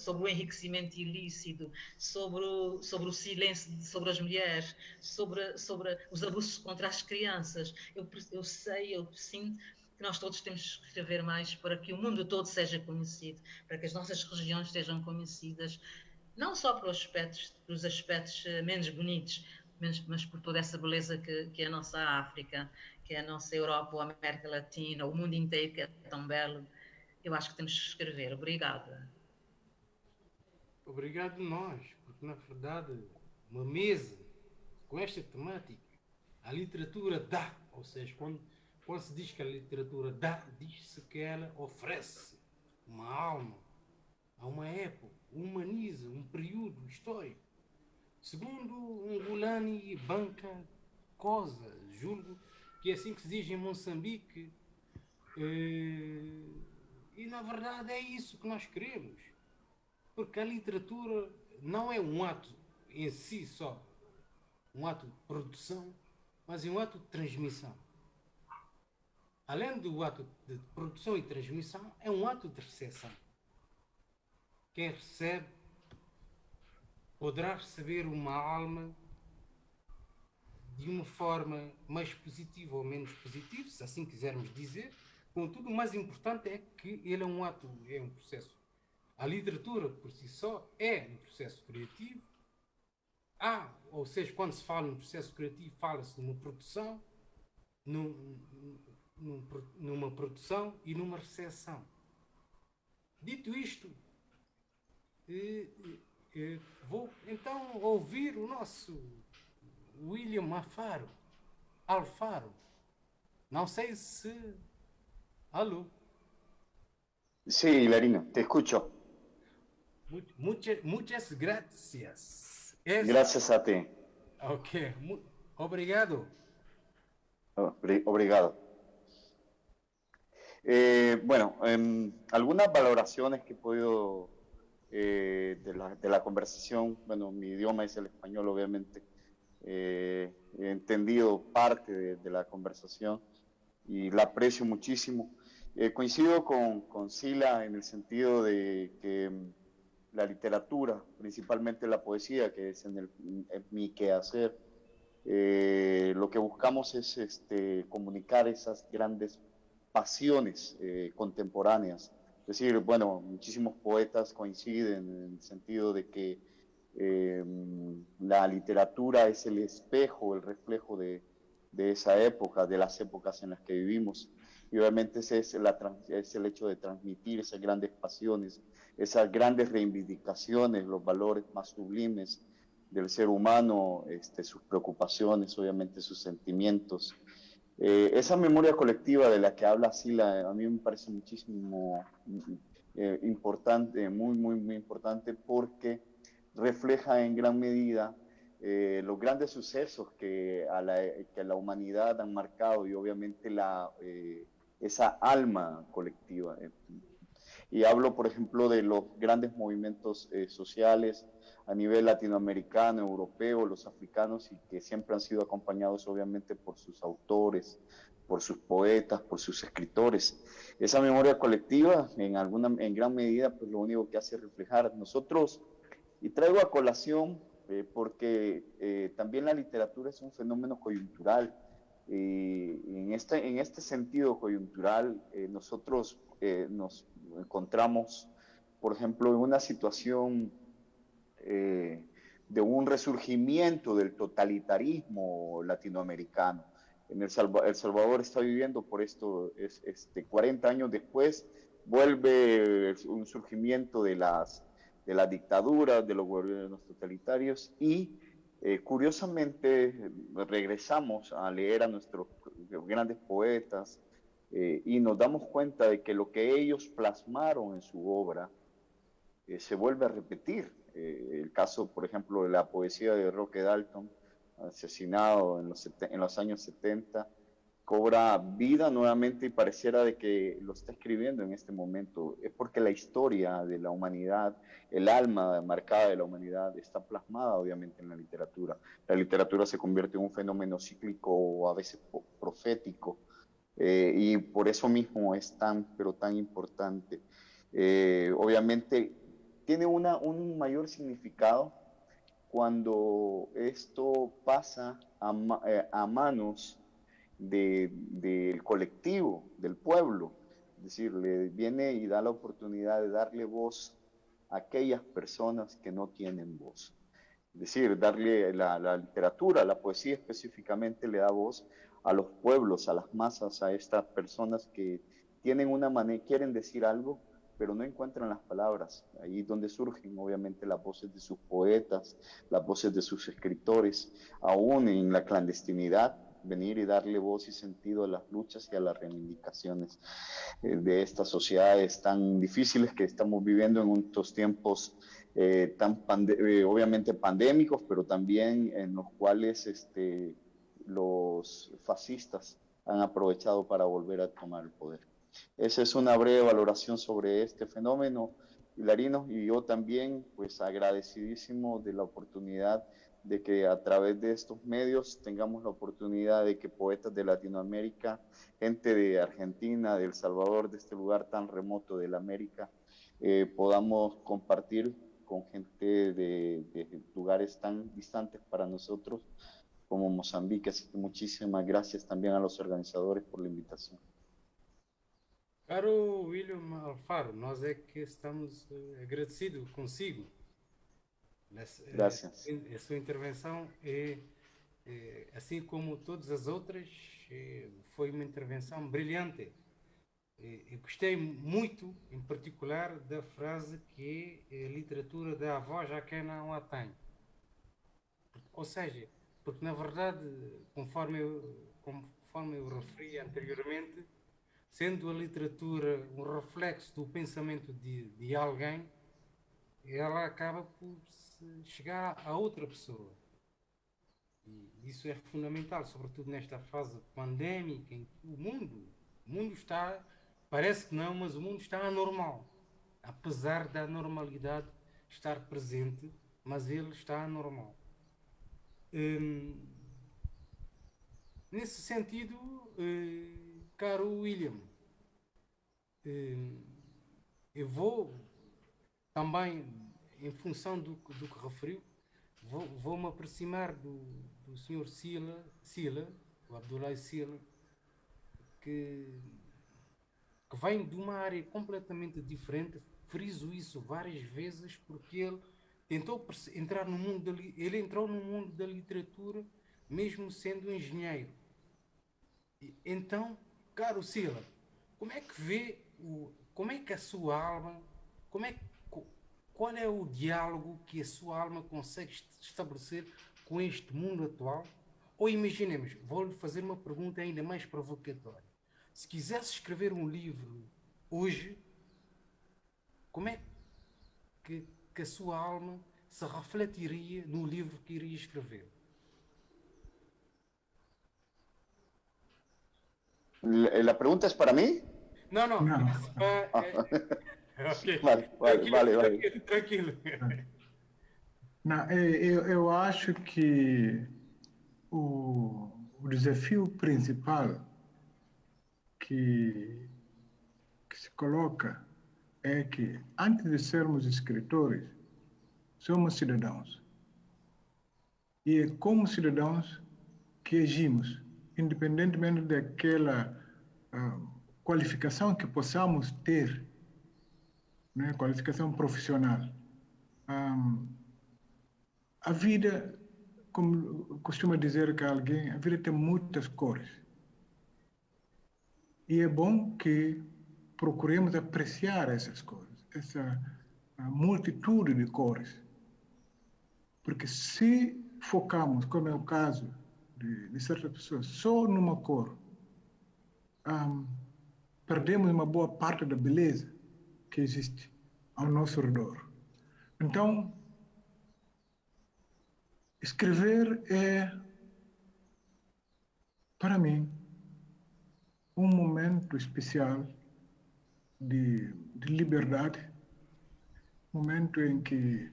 o enriquecimento ilícito, sobre o silêncio sobre as mulheres, sobre os abusos contra as crianças. Eu sinto que nós todos temos que escrever mais para que o mundo todo seja conhecido, para que as nossas regiões sejam conhecidas, não só pelos aspectos menos bonitos, mas por toda essa beleza que é a nossa África, que é a nossa Europa, a América Latina, o mundo inteiro que é tão belo. Eu acho que temos que escrever. Obrigada. Obrigado nós, porque na verdade uma mesa com esta temática, a literatura dá, ou seja, quando se diz que a literatura dá, diz-se que ela oferece uma alma a uma época, humaniza um período histórico. Segundo Ngulani Banca Cosa, julgo que é assim que se diz em Moçambique, e na verdade é isso que nós queremos, porque a literatura não é um ato em si só, um ato de produção, mas é um ato de transmissão. Além do ato de produção e transmissão, é um ato de recepção. Quem recebe poderá receber uma alma de uma forma mais positiva ou menos positiva, se assim quisermos dizer. Contudo, o mais importante é que ele é um ato, é um processo. A literatura, por si só, é um processo criativo. Ou seja, quando se fala em processo criativo, fala-se de uma produção, numa produção e numa recepção. Dito isto, vou então ouvir o nosso William Alfaro. Não sei se... Alô? Sí, Hilarino, te escucho. Muchas gracias. Gracias a ti. Ok, obrigado. Obrigado. Bueno, algunas valoraciones que he podido de la conversación, bueno, mi idioma es el español, obviamente. He entendido parte de la conversación y la aprecio muchísimo. Coincido con Sila en el sentido de que la literatura, principalmente la poesía, que es en mi quehacer, lo que buscamos es comunicar esas grandes pasiones contemporáneas. Es decir, bueno, muchísimos poetas coinciden en el sentido de que la literatura es el espejo, el reflejo de esa época, de las épocas en las que vivimos. Y obviamente ese es el hecho de transmitir esas grandes pasiones, esas grandes reivindicaciones, los valores más sublimes del ser humano, sus preocupaciones, obviamente sus sentimientos. Esa memoria colectiva de la que habla Sila a mí me parece muchísimo importante, muy importante, porque refleja en gran medida los grandes sucesos que a la humanidad han marcado y obviamente esa alma colectiva. Y hablo, por ejemplo, de los grandes movimientos sociales a nivel latinoamericano, europeo, los africanos, y que siempre han sido acompañados obviamente por sus autores, por sus poetas, por sus escritores. Esa memoria colectiva, en gran medida, pues lo único que hace reflejar nosotros, y traigo a colación, porque también la literatura es un fenómeno coyuntural. En este sentido coyuntural, nosotros nos encontramos, por ejemplo, en una situación de un resurgimiento del totalitarismo latinoamericano. El Salvador está viviendo por esto, 40 años después, vuelve un surgimiento de las dictaduras, de los gobiernos totalitarios, y curiosamente regresamos a leer a nuestros grandes poetas y nos damos cuenta de que lo que ellos plasmaron en su obra se vuelve a repetir. El caso, por ejemplo, de la poesía de Roque Dalton, asesinado en los años 70, cobra vida nuevamente y pareciera de que lo está escribiendo en este momento. Es porque la historia de la humanidad, el alma marcada de la humanidad está plasmada obviamente en la literatura. La literatura se convierte en un fenómeno cíclico o a veces profético, y por eso mismo es pero tan importante. Obviamente tiene un mayor significado cuando esto pasa a manos del colectivo, del pueblo. Es decir, le viene y da la oportunidad de darle voz a aquellas personas que no tienen voz. Es decir, darle la literatura, la poesía específicamente le da voz a los pueblos, a las masas, a estas personas que tienen quieren decir algo, pero no encuentran las palabras. Ahí es donde surgen obviamente las voces de sus poetas, las voces de sus escritores, aún en la clandestinidad, venir y darle voz y sentido a las luchas y a las reivindicaciones de estas sociedades tan difíciles que estamos viviendo en estos tiempos obviamente pandémicos, pero también en los cuales los fascistas han aprovechado para volver a tomar el poder. Esa es una breve valoración sobre este fenómeno, Hilarino, y yo también, pues agradecidísimo de la oportunidad de que a través de estos medios tengamos la oportunidad de que poetas de Latinoamérica, gente de Argentina, de El Salvador, de este lugar tan remoto de la América, podamos compartir con gente de lugares tan distantes para nosotros como Mozambique. Así que muchísimas gracias también a los organizadores por la invitación. Caro William Alfaro, nós é que estamos agradecidos consigo. Gracias. A sua intervenção assim como todas as outras, foi uma intervenção brilhante. Eu gostei muito, em particular, da frase que é a literatura da avó já quem não a tem. Ou seja, porque na verdade, conforme eu referi anteriormente, sendo a literatura um reflexo do pensamento de alguém, ela acaba por chegar a outra pessoa. E isso é fundamental, sobretudo nesta fase pandémica, em que o mundo está, parece que não, mas o mundo está anormal. Apesar da normalidade estar presente, mas ele está anormal. Nesse sentido, caro William, eu vou também, em função do que referiu, vou-me aproximar do Sr. Sila, o Abdoulaye Sila, que vem de uma área completamente diferente. Friso isso várias vezes porque ele tentou entrar no mundo ele entrou no mundo da literatura mesmo sendo engenheiro. Então, caro Sila, como é que vê como é que a sua alma, qual é o diálogo que a sua alma consegue estabelecer com este mundo atual? Ou imaginemos, vou-lhe fazer uma pergunta ainda mais provocatória. Se quisesse escrever um livro hoje, como é que a sua alma se refletiria no livro que iria escrever? ¿La pregunta es para mí? Não. Ok. Vale, vale, vale, vale. Tranquilo. Não, eu acho que o desafio principal que se coloca é que, antes de sermos escritores, somos cidadãos. E é como cidadãos que agimos, independentemente daquela qualificação que possamos ter, né, qualificação profissional. A vida, como costuma dizer que alguém, a vida tem muitas cores. E é bom que procuremos apreciar essas cores, essa multitude de cores. Porque se focamos, como é o caso de certas pessoas, só numa cor, perdemos uma boa parte da beleza que existe ao nosso redor. Então, escrever é, para mim, um momento especial de liberdade, momento em que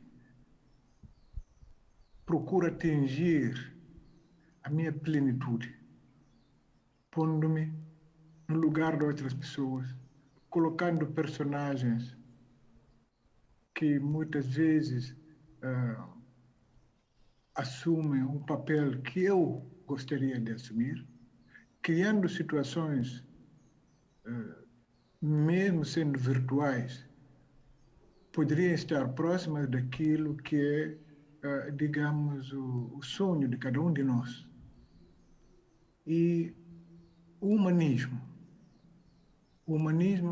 procuro atingir a minha plenitude, pondo-me no lugar de outras pessoas, colocando personagens que muitas vezes assumem um papel que eu gostaria de assumir, criando situações, mesmo sendo virtuais, poderiam estar próximas daquilo que é, digamos, o sonho de cada um de nós. E o humanismo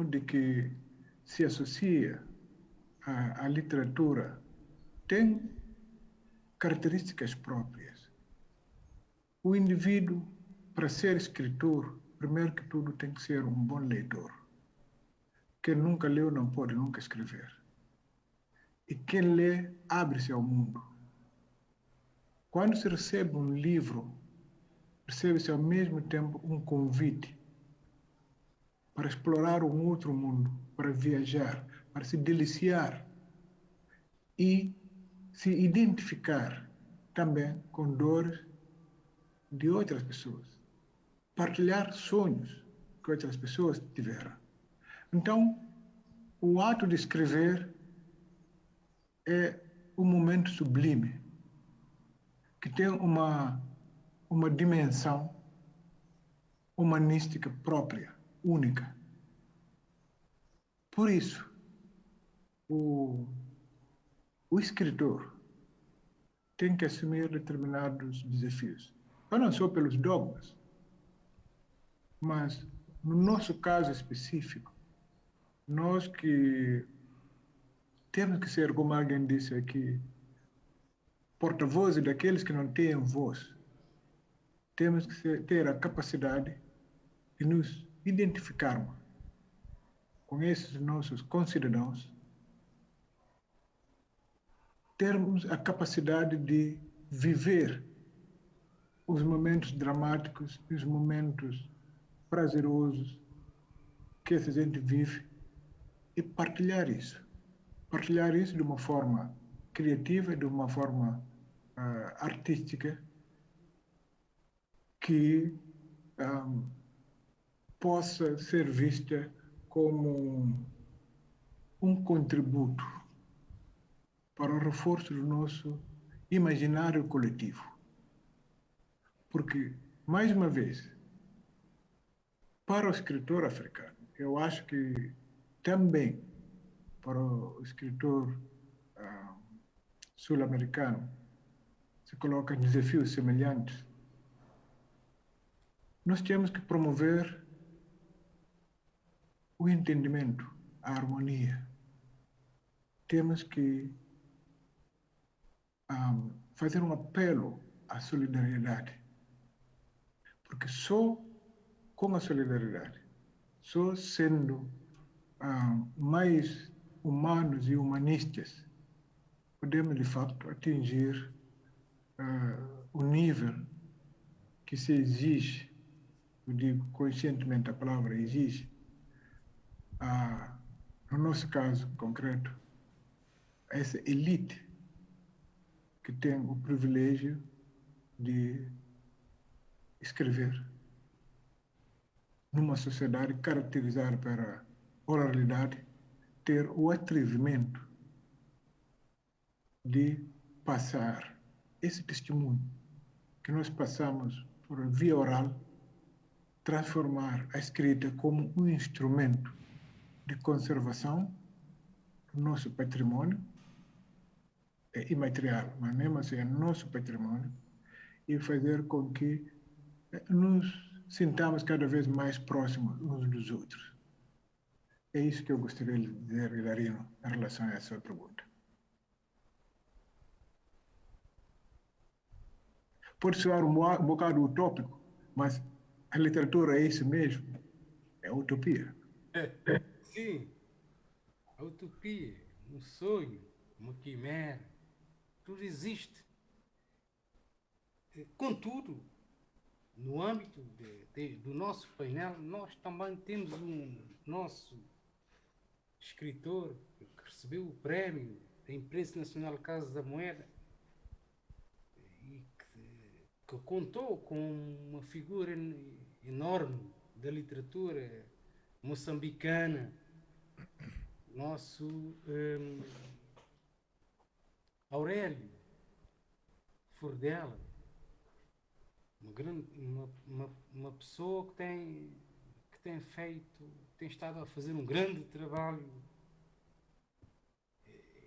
de que se associa à literatura, tem características próprias. O indivíduo, para ser escritor, primeiro que tudo tem que ser um bom leitor. Quem nunca leu não pode nunca escrever. E quem lê, abre-se ao mundo. Quando se recebe um livro, recebe-se ao mesmo tempo um convite para explorar um outro mundo, para viajar, para se deliciar e se identificar também com dores de outras pessoas, partilhar sonhos que outras pessoas tiveram. Então, o ato de escrever é um momento sublime, que tem uma dimensão humanística própria, única. Por isso, o escritor tem que assumir determinados desafios. Não só pelos dogmas, mas, no nosso caso específico, nós que temos que ser, como alguém disse aqui, porta-vozes daqueles que não têm voz. Temos que ter a capacidade de nos identificarmos com esses nossos concidadãos, termos a capacidade de viver os momentos dramáticos e os momentos prazerosos que essa gente vive e partilhar isso. Partilhar isso de uma forma criativa, de uma forma artística, que possa ser vista como um contributo para o reforço do nosso imaginário coletivo. Porque, mais uma vez, para o escritor africano, eu acho que também para o escritor sul-americano se colocam desafios semelhantes. Nós temos que promover o entendimento, a harmonia. Temos que fazer um apelo à solidariedade. Porque só com a solidariedade, só sendo mais humanos e humanistas, podemos, de fato, atingir o nível que se exige, eu digo conscientemente a palavra exige, a no nosso caso concreto, essa elite que tem o privilégio de escrever numa sociedade caracterizada pela oralidade, ter o atrevimento de passar esse testemunho que nós passamos por via oral, transformar a escrita como um instrumento de conservação do nosso patrimônio, é imaterial, mas mesmo assim é nosso patrimônio, e fazer com que nos sintamos cada vez mais próximos uns dos outros. É isso que eu gostaria de dizer, Hilarino, em relação a essa pergunta. Pode soar um bocado utópico, mas a literatura é isso mesmo, é utopia. Sim, a utopia, um sonho, uma quimera, tudo existe. Contudo, no âmbito do nosso painel, nós também temos um nosso escritor que recebeu o prémio da Imprensa Nacional Casa da Moeda e que contou com uma figura enorme da literatura moçambicana, nosso Aurélio Furdela, uma pessoa que tem estado a fazer um grande trabalho.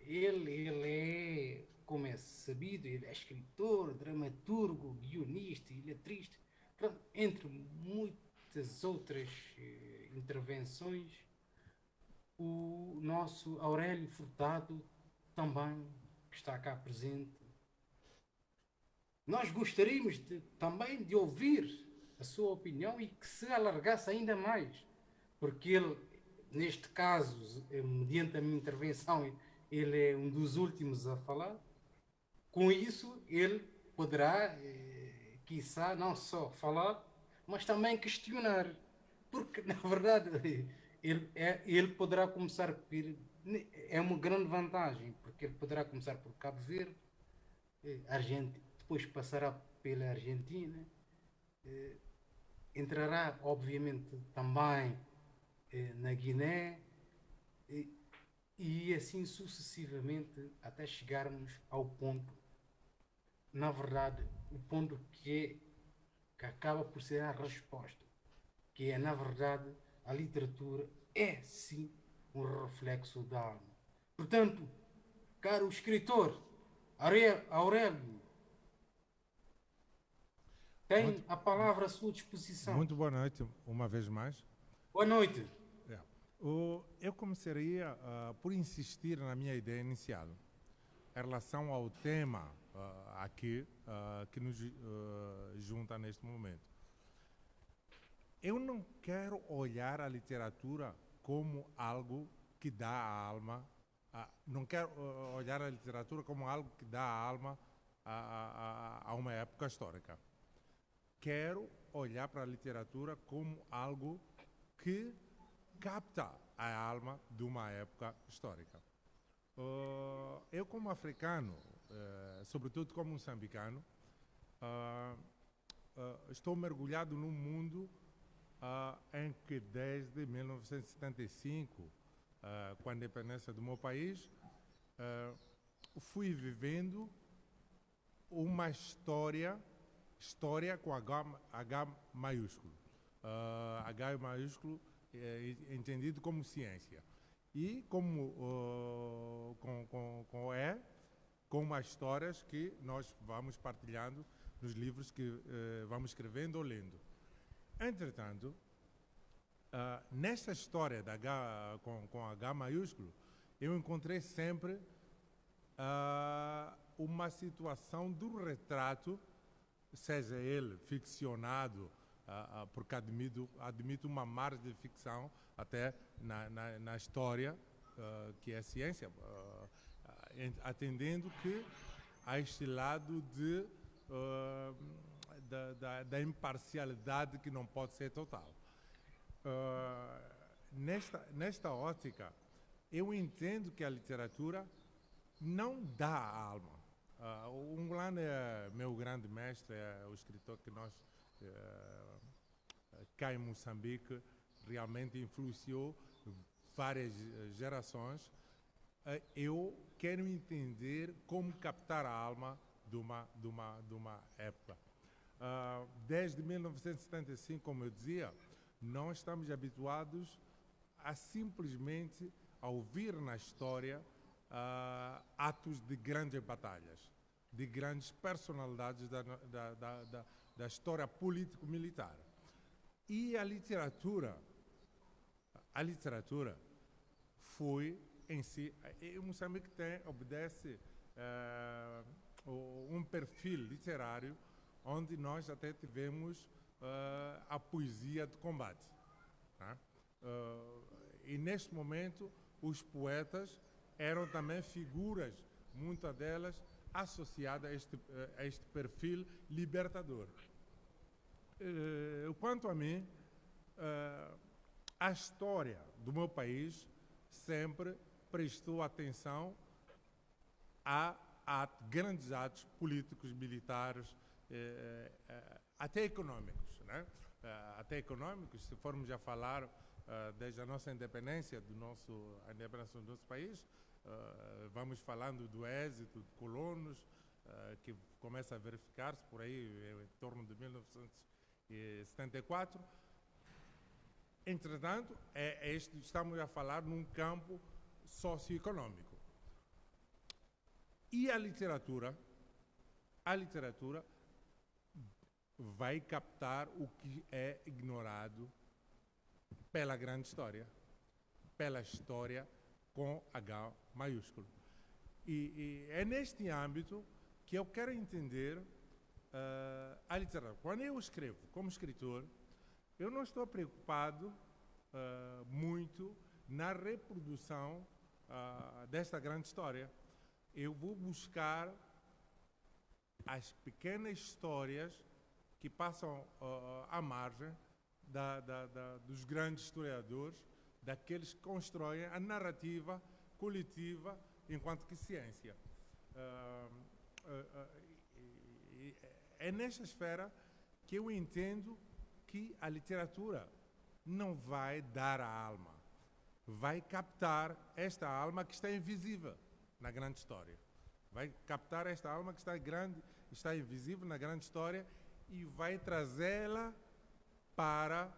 Ele é, como é sabido, ele é escritor, dramaturgo, guionista e letrista, entre muitas outras intervenções. O nosso Aurélio Furtado também está cá presente. Nós gostaríamos também de ouvir a sua opinião e que se alargasse ainda mais, porque ele, neste caso, mediante a minha intervenção, ele é um dos últimos a falar. Com isso, ele poderá, quiçá, não só falar, mas também questionar, porque, na verdade, ele poderá começar por... É uma grande vantagem, porque ele poderá começar por Cabo Verde, depois passará pela Argentina, entrará, obviamente, também na Guiné, e assim sucessivamente, até chegarmos ao ponto, na verdade, o ponto que acaba por ser a resposta, que é, na verdade, a literatura é, sim, um reflexo da alma. Portanto, caro escritor, Aurélio, tem a palavra à sua disposição. Muito boa noite, uma vez mais. Boa noite. Eu começaria por insistir na minha ideia inicial, em relação ao tema aqui que nos junta neste momento. Eu não quero olhar a literatura como algo que dá a alma, não quero olhar a literatura como algo que dá a alma a uma época histórica. Quero olhar para a literatura como algo que capta a alma de uma época histórica. Eu, como africano, sobretudo como moçambicano, estou mergulhado num mundo em que desde 1975, com a independência do meu país, fui vivendo uma história com H maiúsculo. H maiúsculo entendido como ciência. E como com as histórias que nós vamos partilhando nos livros que vamos escrevendo ou lendo. Entretanto, nesta história com H maiúsculo, eu encontrei sempre uma situação do retrato, seja ele ficcionado, porque admito uma margem de ficção até na história, que é ciência, atendendo que há este lado da imparcialidade que não pode ser total. Nesta ótica, eu entendo que a literatura não dá a alma. O Ngulane é meu grande mestre, é o escritor que nós, cá em Moçambique, realmente influenciou várias gerações. Eu quero entender como captar a alma de uma época. Desde 1975, como eu dizia, nós estamos habituados a simplesmente a ouvir na história atos de grandes batalhas, de grandes personalidades da história político-militar. E a literatura foi em si, o Moçambique obedece um perfil literário onde nós até tivemos a poesia de combate. Né? E neste momento os poetas eram também figuras, muitas delas associadas a este perfil libertador. Quanto a mim, a história do meu país sempre prestou atenção a grandes atos políticos, militares, até econômicos. Né? Até econômicos, se formos a falar desde a nossa independência, a independência do nosso país, vamos falando do êxito de colonos, que começa a verificar-se por aí em torno de 1974. Entretanto, estamos a falar num campo socioeconômico. E a literatura vai captar o que é ignorado pela grande história, pela história com H maiúsculo. E é neste âmbito que eu quero entender a literatura. Quando eu escrevo como escritor, eu não estou preocupado muito na reprodução desta grande história. Eu vou buscar as pequenas histórias que passam à margem dos grandes historiadores, daqueles que constroem a narrativa coletiva enquanto que ciência. É nesta esfera que eu entendo que a literatura não vai dar a alma, vai captar esta alma que está invisível na grande história. Vai captar esta alma que está invisível na grande história e vai trazê-la para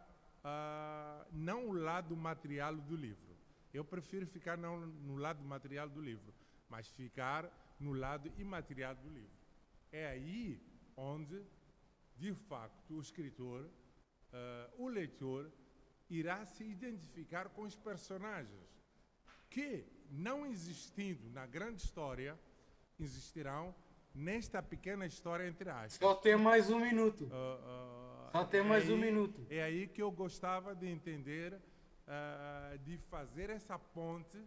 não o lado material do livro. Eu prefiro ficar não no lado material do livro, mas ficar no lado imaterial do livro. É aí onde, de facto, o escritor, o leitor, irá se identificar com os personagens que, não existindo na grande história, existirão nesta pequena história entre aspas. Só tem mais um minuto. Só tem mais um minuto. É aí que eu gostava de entender, de fazer essa ponte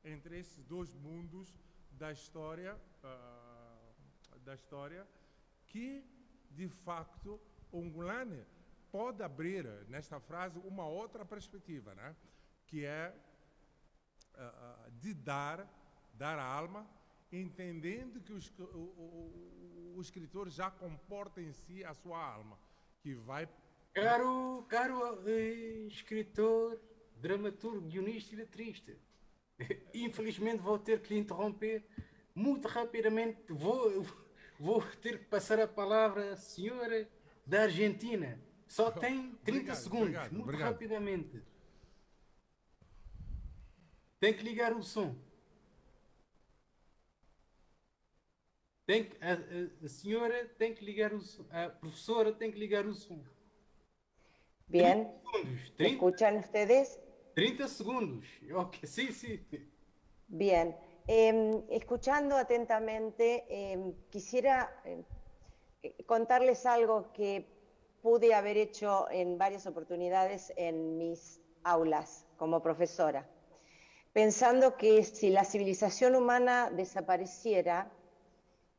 entre esses dois mundos da história, que, de facto, o Ngulane pode abrir, nesta frase, uma outra perspectiva, né? Que é de dar a alma, entendendo que o escritor já comporta em si a sua alma, que vai... Caro escritor, dramaturgo, guionista e letrista, infelizmente vou ter que lhe interromper muito rapidamente. Vou ter que passar a palavra à senhora da Argentina. Só tem 30 segundos, muito rapidamente. Tem que ligar o som. A senhora tem que ligar o som. A professora tem que ligar o som. Bien. ¿Me escuchan ustedes? 30 segundos. Ok, sí, sí. Bien. Escuchando atentamente, quisiera contarles algo que pude haber hecho en varias oportunidades en mis aulas como profesora, pensando que si la civilización humana desapareciera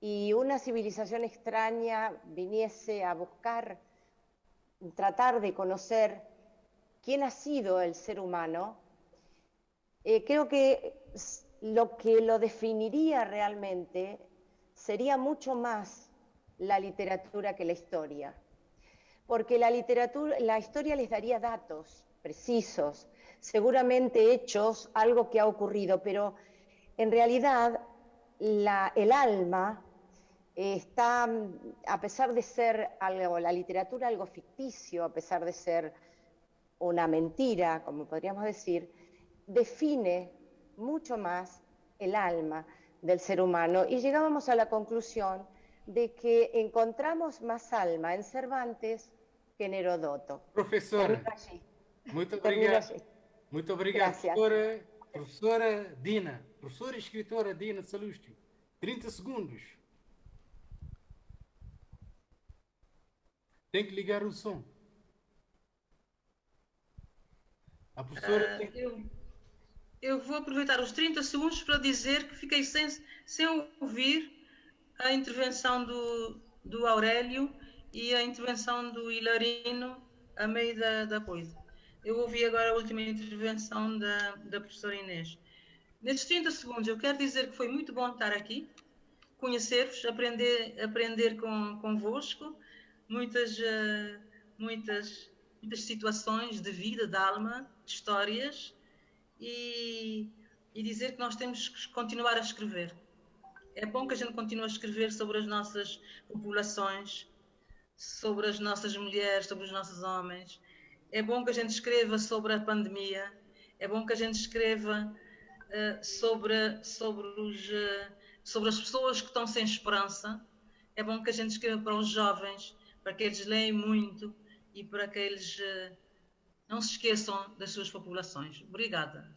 y una civilización extraña viniese a buscar, tratar de conocer quién ha sido el ser humano, Creo que que lo definiría realmente sería mucho más la literatura que la historia, porque la historia les daría datos precisos, seguramente hechos, algo que ha ocurrido, pero en realidad el alma está, a pesar de ser algo, la literatura algo ficticio, a pesar de ser una mentira, como podríamos decir, define mucho más el alma del ser humano. Y llegábamos a la conclusión de que encontramos más alma en Cervantes que en Herodoto. Professora, Termino allí. muito Termino obrigado. allí. Muito obrigado, Gracias. professora Dina, professora e escritora Dina Salustio. 30 segundos. Tem que ligar o som. A professora Eu vou aproveitar os 30 segundos para dizer que fiquei sem ouvir a intervenção do Aurélio e a intervenção do Hilarino a meio da coisa. Eu ouvi agora a última intervenção da professora Inês. Nesses 30 segundos eu quero dizer que foi muito bom estar aqui, conhecer-vos, aprender convosco, muitas situações de vida, de alma, de histórias, e dizer que nós temos que continuar a escrever. É bom que a gente continue a escrever sobre as nossas populações, sobre as nossas mulheres, sobre os nossos homens. É bom que a gente escreva sobre a pandemia. É bom que a gente escreva sobre as pessoas que estão sem esperança. É bom que a gente escreva para os jovens, para que eles leem muito e para que eles não se esqueçam das suas populações. Obrigada.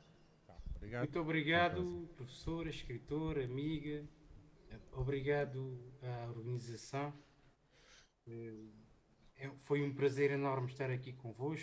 Obrigado. Muito obrigado, professora, escritora, amiga. Obrigado à organização. Foi um prazer enorme estar aqui convosco.